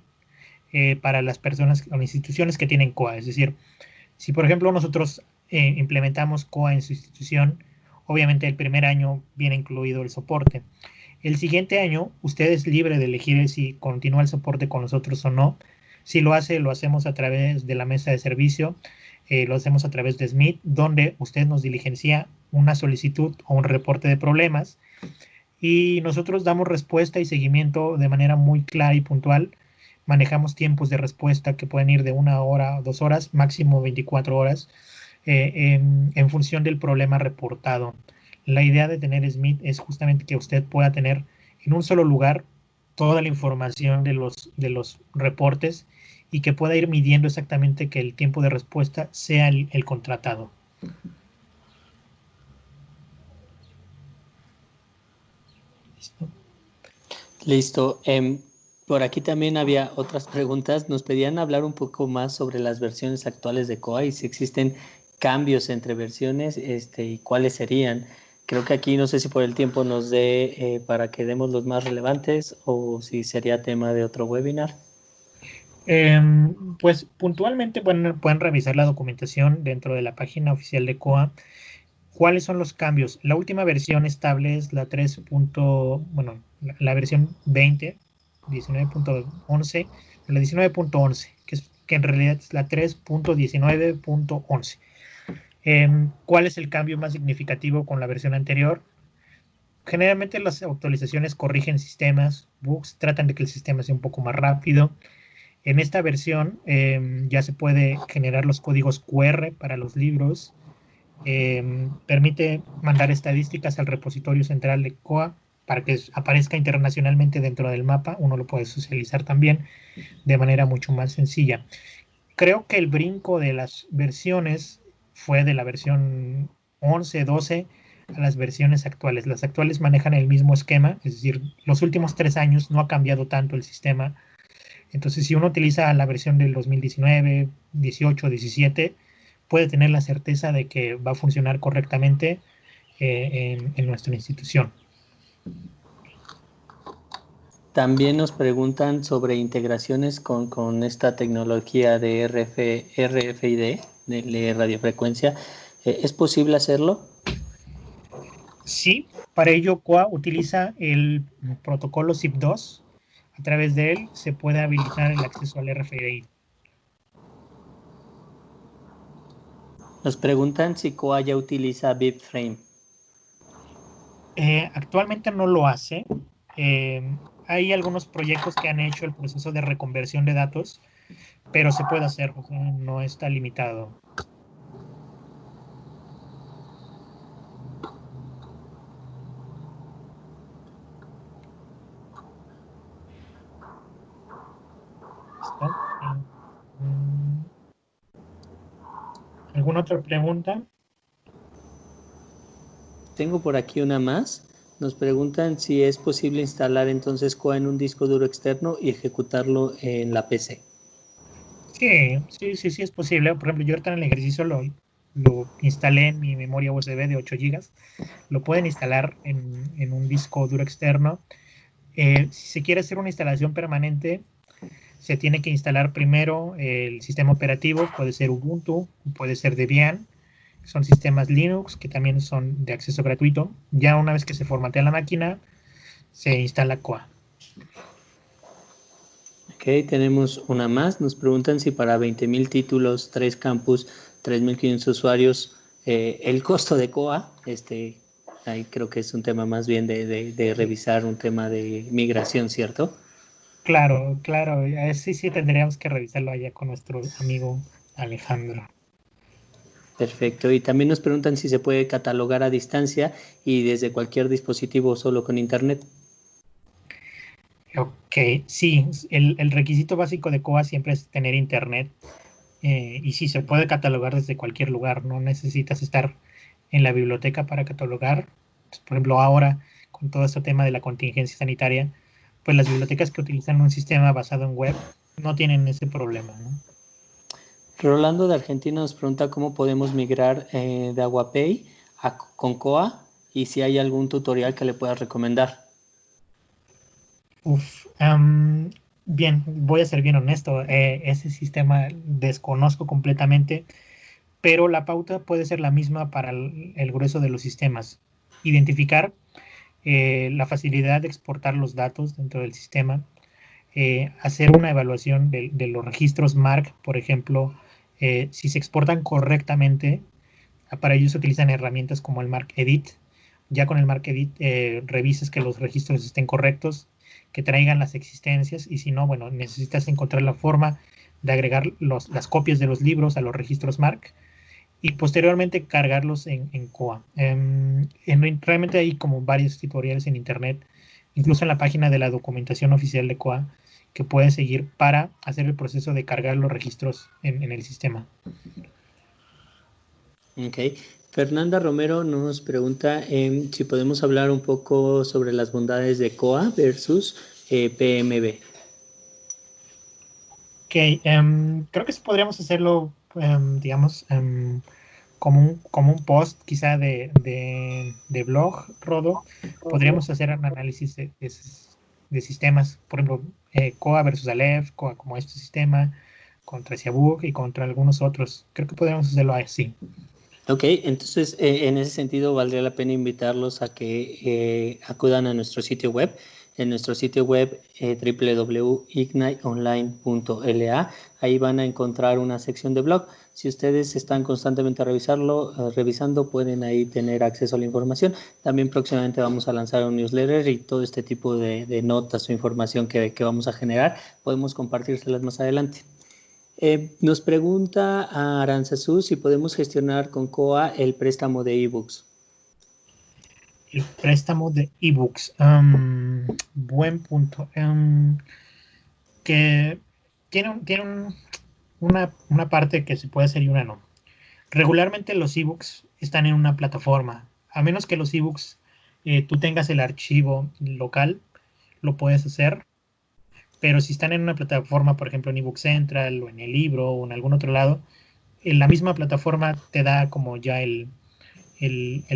para las personas o instituciones que tienen COA. Es decir, si por ejemplo nosotros implementamos COA en su institución, obviamente el primer año viene incluido el soporte. El siguiente año usted es libre de elegir si continúa el soporte con nosotros o no. Si lo hace, lo hacemos a través de la mesa de servicio, lo hacemos a través de Smith, donde usted nos diligencia una solicitud o un reporte de problemas y nosotros damos respuesta y seguimiento de manera muy clara y puntual. Manejamos tiempos de respuesta que pueden ir de 1 hora, 2 horas, máximo 24 horas, en función del problema reportado. La idea de tener Smith es justamente que usted pueda tener en un solo lugar toda la información de los reportes y que pueda ir midiendo exactamente que el tiempo de respuesta sea el contratado. ¿Listo? Listo. Por aquí también había otras preguntas. Nos pedían hablar un poco más sobre las versiones actuales de COA y si existen cambios entre versiones y cuáles serían. Creo que aquí no sé si por el tiempo nos dé para que demos los más relevantes o si sería tema de otro webinar. Pues puntualmente pueden revisar la documentación dentro de la página oficial de COA. ¿Cuáles son los cambios? La última versión estable es la 3. Bueno, la versión 20, 19.11, la 19.11, que en realidad es la 3.19.11. ¿Cuál es el cambio más significativo con la versión anterior? Generalmente las actualizaciones corrigen sistemas, bugs, tratan de que el sistema sea un poco más rápido. En esta versión ya se puede generar los códigos QR para los libros. Permite mandar estadísticas al repositorio central de COA para que aparezca internacionalmente dentro del mapa. Uno lo puede socializar también de manera mucho más sencilla. Creo que el brinco de las versiones fue de la versión 11, 12 a las versiones actuales. Las actuales manejan el mismo esquema, es decir, los últimos 3 años no ha cambiado tanto el sistema. Entonces, si uno utiliza la versión del 2019, 18, 17, puede tener la certeza de que va a funcionar correctamente en nuestra institución. También nos preguntan sobre integraciones con esta tecnología de RFID, de radiofrecuencia. ¿Es posible hacerlo? Sí, para ello COA utiliza el protocolo ZIP2. A través de él se puede habilitar el acceso al RFID. Nos preguntan si COA ya utiliza BibFrame. Actualmente no lo hace. Hay algunos proyectos que han hecho el proceso de reconversión de datos, pero se puede hacer, o sea, no está limitado. ¿Listo? ¿Alguna otra pregunta? Tengo por aquí una más. Nos preguntan si es posible instalar entonces COA en un disco duro externo y ejecutarlo en la PC. Sí es posible. Por ejemplo, yo ahorita en el ejercicio lo instalé en mi memoria USB de 8 GB. Lo pueden instalar en un disco duro externo. Si se quiere hacer una instalación permanente, se tiene que instalar primero el sistema operativo. Puede ser Ubuntu, puede ser Debian. Son sistemas Linux que también son de acceso gratuito. Ya una vez que se formatea la máquina, se instala COA. Ok, tenemos una más. Nos preguntan si para 20,000 títulos, 3 campus, 3,500 usuarios, el costo de COA, ahí creo que es un tema más bien de revisar un tema de migración, ¿cierto? Claro, claro, sí, sí, tendríamos que revisarlo allá con nuestro amigo Alejandro. Perfecto. Y también nos preguntan si se puede catalogar a distancia y desde cualquier dispositivo solo con internet. Ok, sí, el requisito básico de COA siempre es tener internet. Y sí, se puede catalogar desde cualquier lugar, no necesitas estar en la biblioteca para catalogar. Pues, por ejemplo, ahora, con todo este tema de la contingencia sanitaria, pues las bibliotecas que utilizan un sistema basado en web no tienen ese problema, ¿no? Rolando de Argentina nos pregunta cómo podemos migrar de Aguapay con COA y si hay algún tutorial que le puedas recomendar. Bien, voy a ser bien honesto, ese sistema desconozco completamente, pero la pauta puede ser la misma para el grueso de los sistemas. Identificar la facilidad de exportar los datos dentro del sistema, hacer una evaluación de los registros MARC, por ejemplo, si se exportan correctamente, para ello se utilizan herramientas como el MARC-Edit. Ya con el MARC-Edit revisas que los registros estén correctos, que traigan las existencias, y si no, bueno, necesitas encontrar la forma de agregar las copias de los libros a los registros MARC y posteriormente cargarlos en COA. Realmente hay como varios tutoriales en internet, incluso en la página de la documentación oficial de COA, que puedes seguir para hacer el proceso de cargar los registros en el sistema. Ok. Fernanda Romero nos pregunta si podemos hablar un poco sobre las bondades de COA versus PMB. Ok, creo que sí podríamos hacerlo, digamos, como un post quizá de blog, Rodo. Podríamos hacer un análisis de sistemas, por ejemplo, COA versus Aleph, COA como este sistema, contra Siabug y contra algunos otros. Creo que podríamos hacerlo así. Ok, entonces en ese sentido valdría la pena invitarlos a que acudan a nuestro sitio web. En nuestro sitio web www.igniteonline.la, ahí van a encontrar una sección de blog. Si ustedes están constantemente revisando, pueden ahí tener acceso a la información. También próximamente vamos a lanzar un newsletter y todo este tipo de notas o información que vamos a generar, podemos compartírselas más adelante. Nos pregunta a Aranzazú si podemos gestionar con COA el préstamo de ebooks. El préstamo de ebooks. Buen punto. Que tiene una parte que se puede hacer y una no. Regularmente los ebooks están en una plataforma. A menos que los ebooks tú tengas el archivo local, lo puedes hacer. Pero si están en una plataforma, por ejemplo en eBook Central o en el libro o en algún otro lado, en la misma plataforma te da como ya el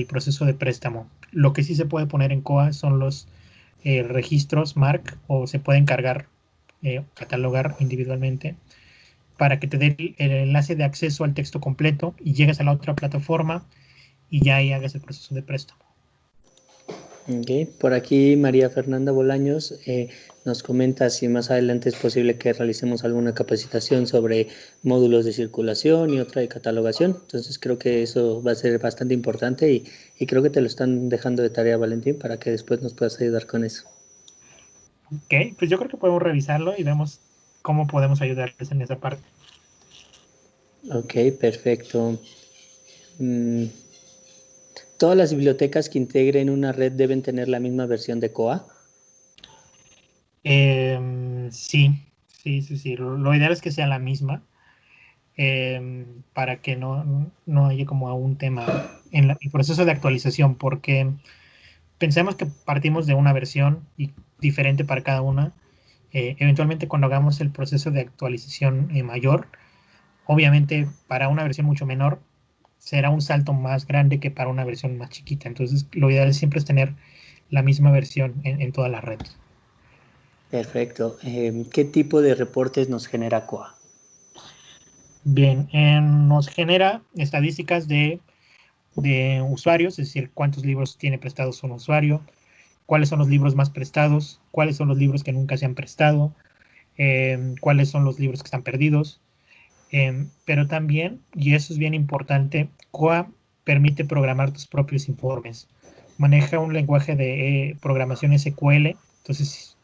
proceso de préstamo. Lo que sí se puede poner en COA son los registros MARC o se pueden cargar, catalogar individualmente para que te dé el enlace de acceso al texto completo y llegues a la otra plataforma y ya ahí hagas el proceso de préstamo. Okay. Por aquí María Fernanda Bolaños nos comenta si más adelante es posible que realicemos alguna capacitación sobre módulos de circulación y otra de catalogación. Entonces creo que eso va a ser bastante importante y creo que te lo están dejando de tarea, Valentín, para que después nos puedas ayudar con eso. Ok, pues yo creo que podemos revisarlo y vemos cómo podemos ayudarles en esa parte. Ok, perfecto. ¿Todas las bibliotecas que integren una red deben tener la misma versión de COA? Sí, sí. Lo ideal es que sea la misma para que no haya como un tema en el proceso de actualización, porque pensemos que partimos de una versión diferente para cada una. Eventualmente cuando hagamos el proceso de actualización mayor, obviamente para una versión mucho menor será un salto más grande que para una versión más chiquita. Entonces lo ideal siempre es tener la misma versión en toda la red. Perfecto. ¿Qué tipo de reportes nos genera COA? Bien, nos genera estadísticas de usuarios, es decir, cuántos libros tiene prestados un usuario, cuáles son los libros más prestados, cuáles son los libros que nunca se han prestado, cuáles son los libros que están perdidos. Pero también, y eso es bien importante, Koha permite programar tus propios informes. Maneja un lenguaje de programación SQL, entonces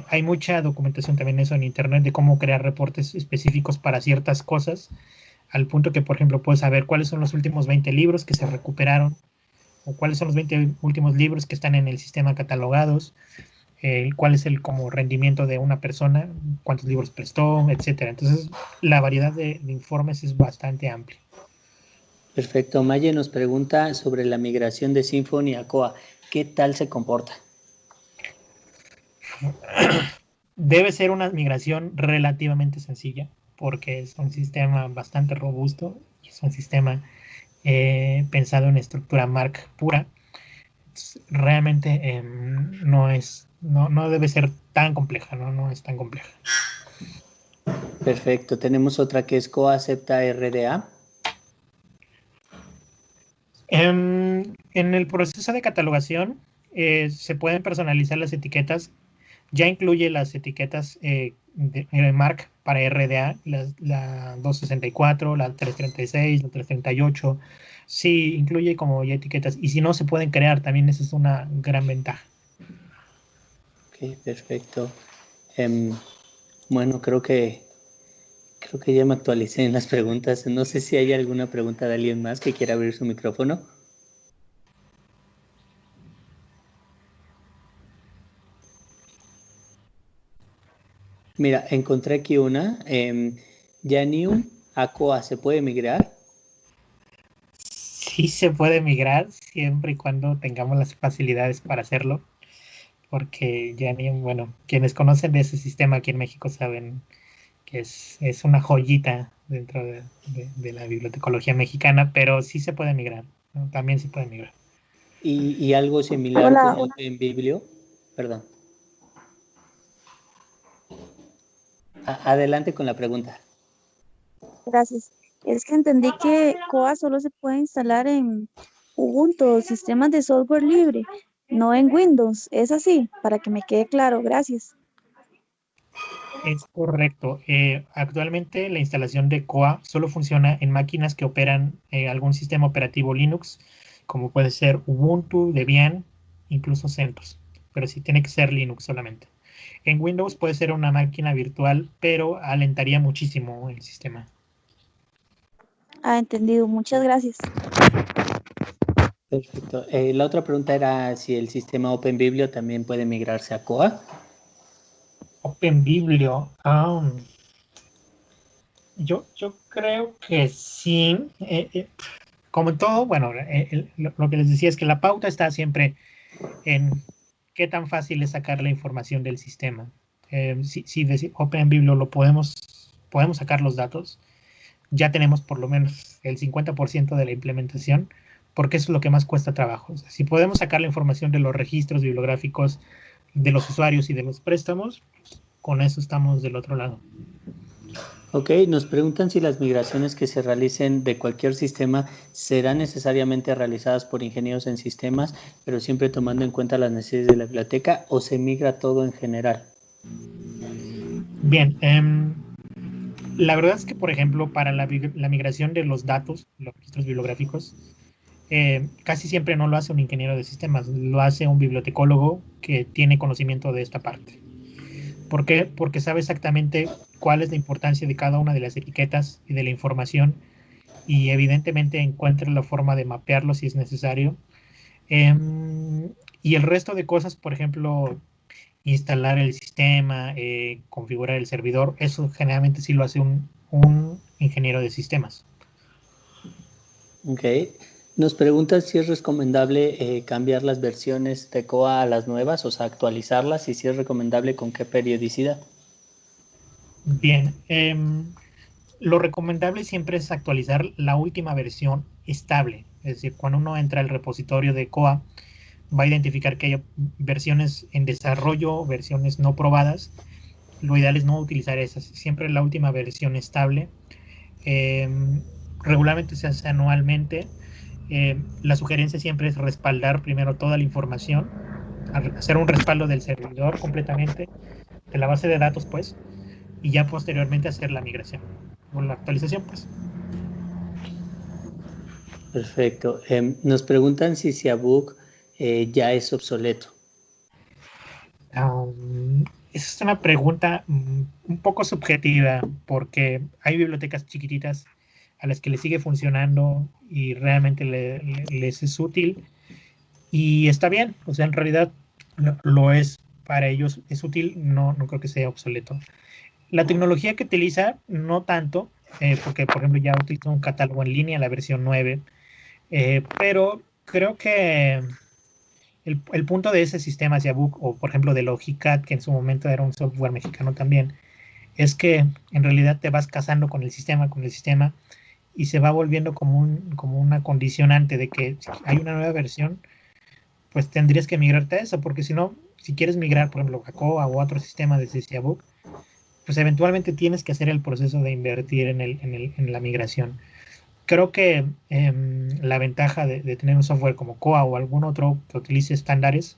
hay mucha documentación también eso en internet de cómo crear reportes específicos para ciertas cosas, al punto que, por ejemplo, puedes saber cuáles son los últimos 20 libros que se recuperaron o cuáles son los 20 últimos libros que están en el sistema catalogados, cuál es el como rendimiento de una persona, cuántos libros prestó, etcétera. Entonces, la variedad de informes es bastante amplia. Perfecto. Maye nos pregunta sobre la migración de Symfony a Koha. ¿Qué tal se comporta? Debe ser una migración relativamente sencilla, porque es un sistema bastante robusto y es un sistema pensado en estructura Mark pura. Realmente no debe ser tan compleja, no es tan compleja. Perfecto. Tenemos otra que es Koha acepta RDA. En el proceso de catalogación se pueden personalizar las etiquetas. Ya incluye las etiquetas de Mark para RDA, la 264, la 336, la 338. Sí, incluye como ya etiquetas. Y si no, se pueden crear también. Esa es una gran ventaja. Ok, perfecto. Bueno, creo que ya me actualicé en las preguntas. No sé si hay alguna pregunta de alguien más que quiera abrir su micrófono. Mira, encontré aquí una. Yanium a Koha, ¿se puede migrar? Sí se puede migrar siempre y cuando tengamos las facilidades para hacerlo. Porque Yanium, bueno, quienes conocen de ese sistema aquí en México saben que es una joyita dentro de la bibliotecología mexicana, pero sí se puede migrar, ¿no? También se puede migrar. Y algo similar Hola, con OpenBiblio. Perdón. Adelante con la pregunta. gracias. Es que entendí que Koha solo se puede instalar en Ubuntu, sistemas de software libre, no en Windows. Es así, para que me quede claro. Gracias. Es correcto. Actualmente la instalación de Koha solo funciona en máquinas que operan algún sistema operativo Linux, como puede ser Ubuntu, Debian, incluso CentOS, pero sí tiene que ser Linux solamente. En Windows puede ser una máquina virtual, pero alentaría muchísimo el sistema. Ah, entendido. Muchas gracias. Perfecto. La otra pregunta era si el sistema OpenBiblio también puede migrarse a Koha. OpenBiblio. Yo creo que sí. Como en todo, bueno, lo que les decía es que la pauta está siempre en qué tan fácil es sacar la información del sistema. Si de OpenBiblio lo podemos sacar los datos, ya tenemos por lo menos el 50% de la implementación, porque eso es lo que más cuesta trabajo. O sea, si podemos sacar la información de los registros bibliográficos de los usuarios y de los préstamos, con eso estamos del otro lado. Ok, nos preguntan si las migraciones que se realicen de cualquier sistema serán necesariamente realizadas por ingenieros en sistemas, pero siempre tomando en cuenta las necesidades de la biblioteca, o se migra todo en general. Bien, la verdad es que, por ejemplo, para la migración de los datos, los registros bibliográficos, casi siempre no lo hace un ingeniero de sistemas, lo hace un bibliotecólogo que tiene conocimiento de esta parte. ¿Por qué? Porque sabe exactamente cuál es la importancia de cada una de las etiquetas y de la información y evidentemente encuentra la forma de mapearlo si es necesario. Y el resto de cosas, por ejemplo, instalar el sistema, configurar el servidor, eso generalmente sí lo hace un ingeniero de sistemas. Ok. Nos preguntan si es recomendable cambiar las versiones de Koha a las nuevas, o sea, actualizarlas, y si es recomendable con qué periodicidad. Bien, lo recomendable siempre es actualizar la última versión estable, es decir, cuando uno entra al repositorio de Koha, va a identificar que hay versiones en desarrollo, versiones no probadas. Lo ideal es no utilizar esas, siempre la última versión estable. Regularmente se hace anualmente. La sugerencia siempre es respaldar primero toda la información hacer un respaldo del servidor completamente, de la base de datos, pues, y ya posteriormente hacer la migración o la actualización, pues. Perfecto. Nos preguntan si Siabook ya es obsoleto. Esa es una pregunta un poco subjetiva, porque hay bibliotecas chiquititas a las que les sigue funcionando y realmente les es útil y está bien, o sea, en realidad lo es para ellos, es útil, no creo que sea obsoleto. La tecnología que utiliza, no tanto, porque por ejemplo ya utiliza un catálogo en línea, la versión 9, pero creo que el punto de ese sistema Siabook, o por ejemplo de Logicat, que en su momento era un software mexicano también, es que en realidad te vas casando con el sistema, y se va volviendo como una condicionante de que si hay una nueva versión, pues tendrías que migrarte a eso, porque si no, si quieres migrar, por ejemplo, a Coa o a otro sistema de Siabook, pues eventualmente tienes que hacer el proceso de invertir en la migración. Creo que la ventaja de tener un software como Coa o algún otro que utilice estándares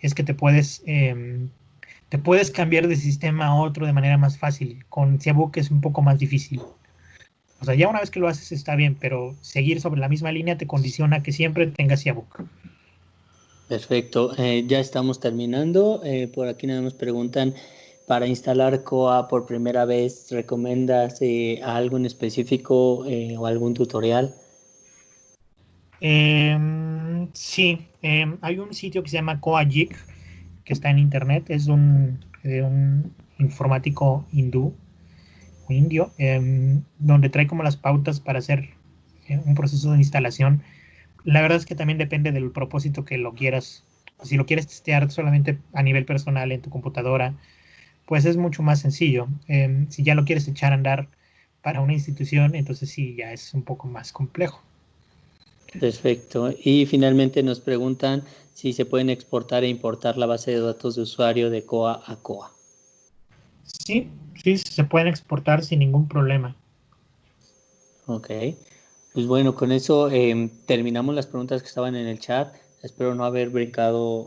es que te puedes cambiar de sistema a otro de manera más fácil. Con Siabook es un poco más difícil. O sea, ya una vez que lo haces está bien, pero seguir sobre la misma línea te condiciona que siempre tengas Siabook. Perfecto. Ya estamos terminando. Por aquí nada más preguntan, para instalar Coa por primera vez, ¿recomiendas algo en específico o algún tutorial? Sí, hay un sitio que se llama CoaGeek, que está en internet, es un informático hindú o indio, donde trae como las pautas para hacer un proceso de instalación. La verdad es que también depende del propósito que lo quieras. Si lo quieres testear solamente a nivel personal en tu computadora, pues es mucho más sencillo. Si ya lo quieres echar a andar para una institución, entonces sí, ya es un poco más complejo. Perfecto. Y finalmente nos preguntan si se pueden exportar e importar la base de datos de usuario de Coa a Coa. Sí, sí, se pueden exportar sin ningún problema. Ok. Pues bueno, con eso terminamos las preguntas que estaban en el chat. Espero no haber brincado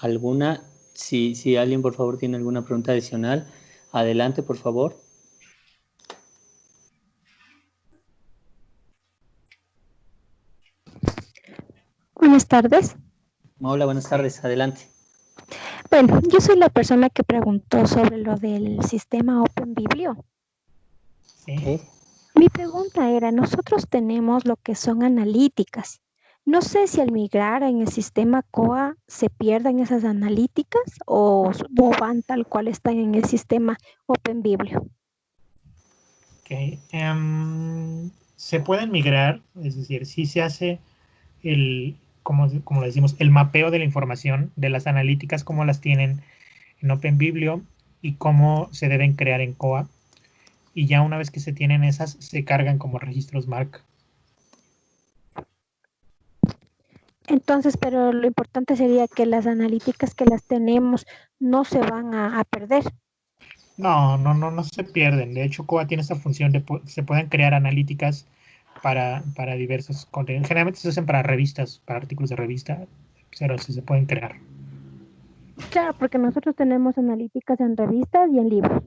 alguna. Si alguien, por favor, tiene alguna pregunta adicional, adelante, por favor. Buenas tardes. Hola, buenas tardes, adelante. Bueno, yo soy la persona que preguntó sobre lo del sistema OpenBiblio. Sí. Okay. Mi pregunta era, nosotros tenemos lo que son analíticas. No sé si al migrar en el sistema COA se pierden esas analíticas o van tal cual están en el sistema OpenBiblio. Okay. Se pueden migrar, es decir, si se hace como le decimos, el mapeo de la información de las analíticas, cómo las tienen en OpenBiblio y cómo se deben crear en Coa. Y ya una vez que se tienen esas, se cargan como registros MARC. Entonces, pero lo importante sería que las analíticas que las tenemos no se van a perder. No se pierden. De hecho, Coa tiene esta función de se pueden crear analíticas para diversos contenidos. Generalmente se hacen para revistas, para artículos de revista, pero sí se pueden crear. Claro, porque nosotros tenemos analíticas en revistas y en libros.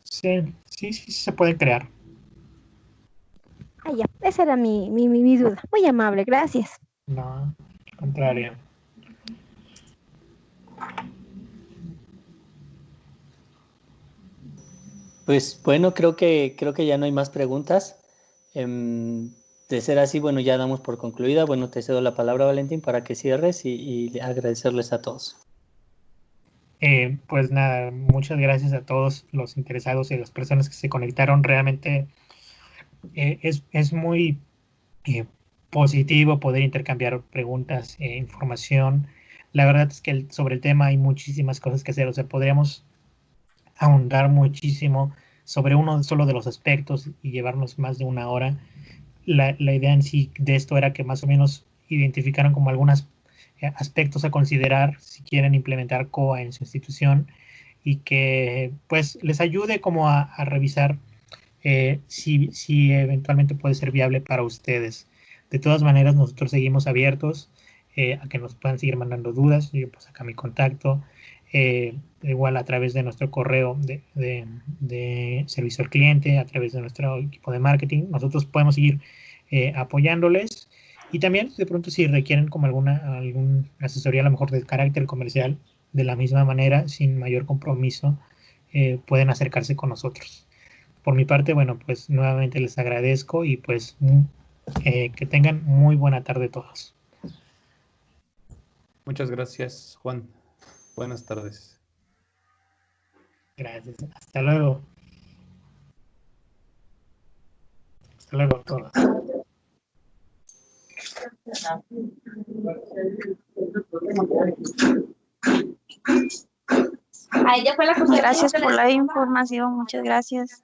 Sí se pueden crear. Ah, ya, esa era mi duda. Muy amable, gracias. No, al contrario. Pues bueno, creo que ya no hay más preguntas. De ser así, bueno, ya damos por concluida. Bueno, te cedo la palabra, Valentín, para que cierres y agradecerles a todos. Pues nada, muchas gracias a todos los interesados y a las personas que se conectaron. Realmente es muy positivo poder intercambiar preguntas e información. La verdad es que sobre el tema hay muchísimas cosas que hacer. O sea, podríamos ahondar muchísimo sobre uno solo de los aspectos y llevarnos más de una hora. La idea en sí de esto era que más o menos identificaron como algunos aspectos a considerar si quieren implementar COA en su institución y que pues les ayude como a revisar si eventualmente puede ser viable para ustedes. De todas maneras, nosotros seguimos abiertos. a que nos puedan seguir mandando dudas. Yo pues acá mi contacto, igual a través de nuestro correo de servicio al cliente, a través de nuestro equipo de marketing. Nosotros podemos seguir apoyándoles. Y también, de pronto, si requieren como algún asesoría a lo mejor de carácter comercial, de la misma manera, sin mayor compromiso, pueden acercarse con nosotros. Por mi parte, bueno, pues nuevamente les agradezco y pues que tengan muy buena tarde todos. Muchas gracias, Juan. Buenas tardes. Gracias. Hasta luego. Hasta luego a todos. Gracias por la información, muchas gracias.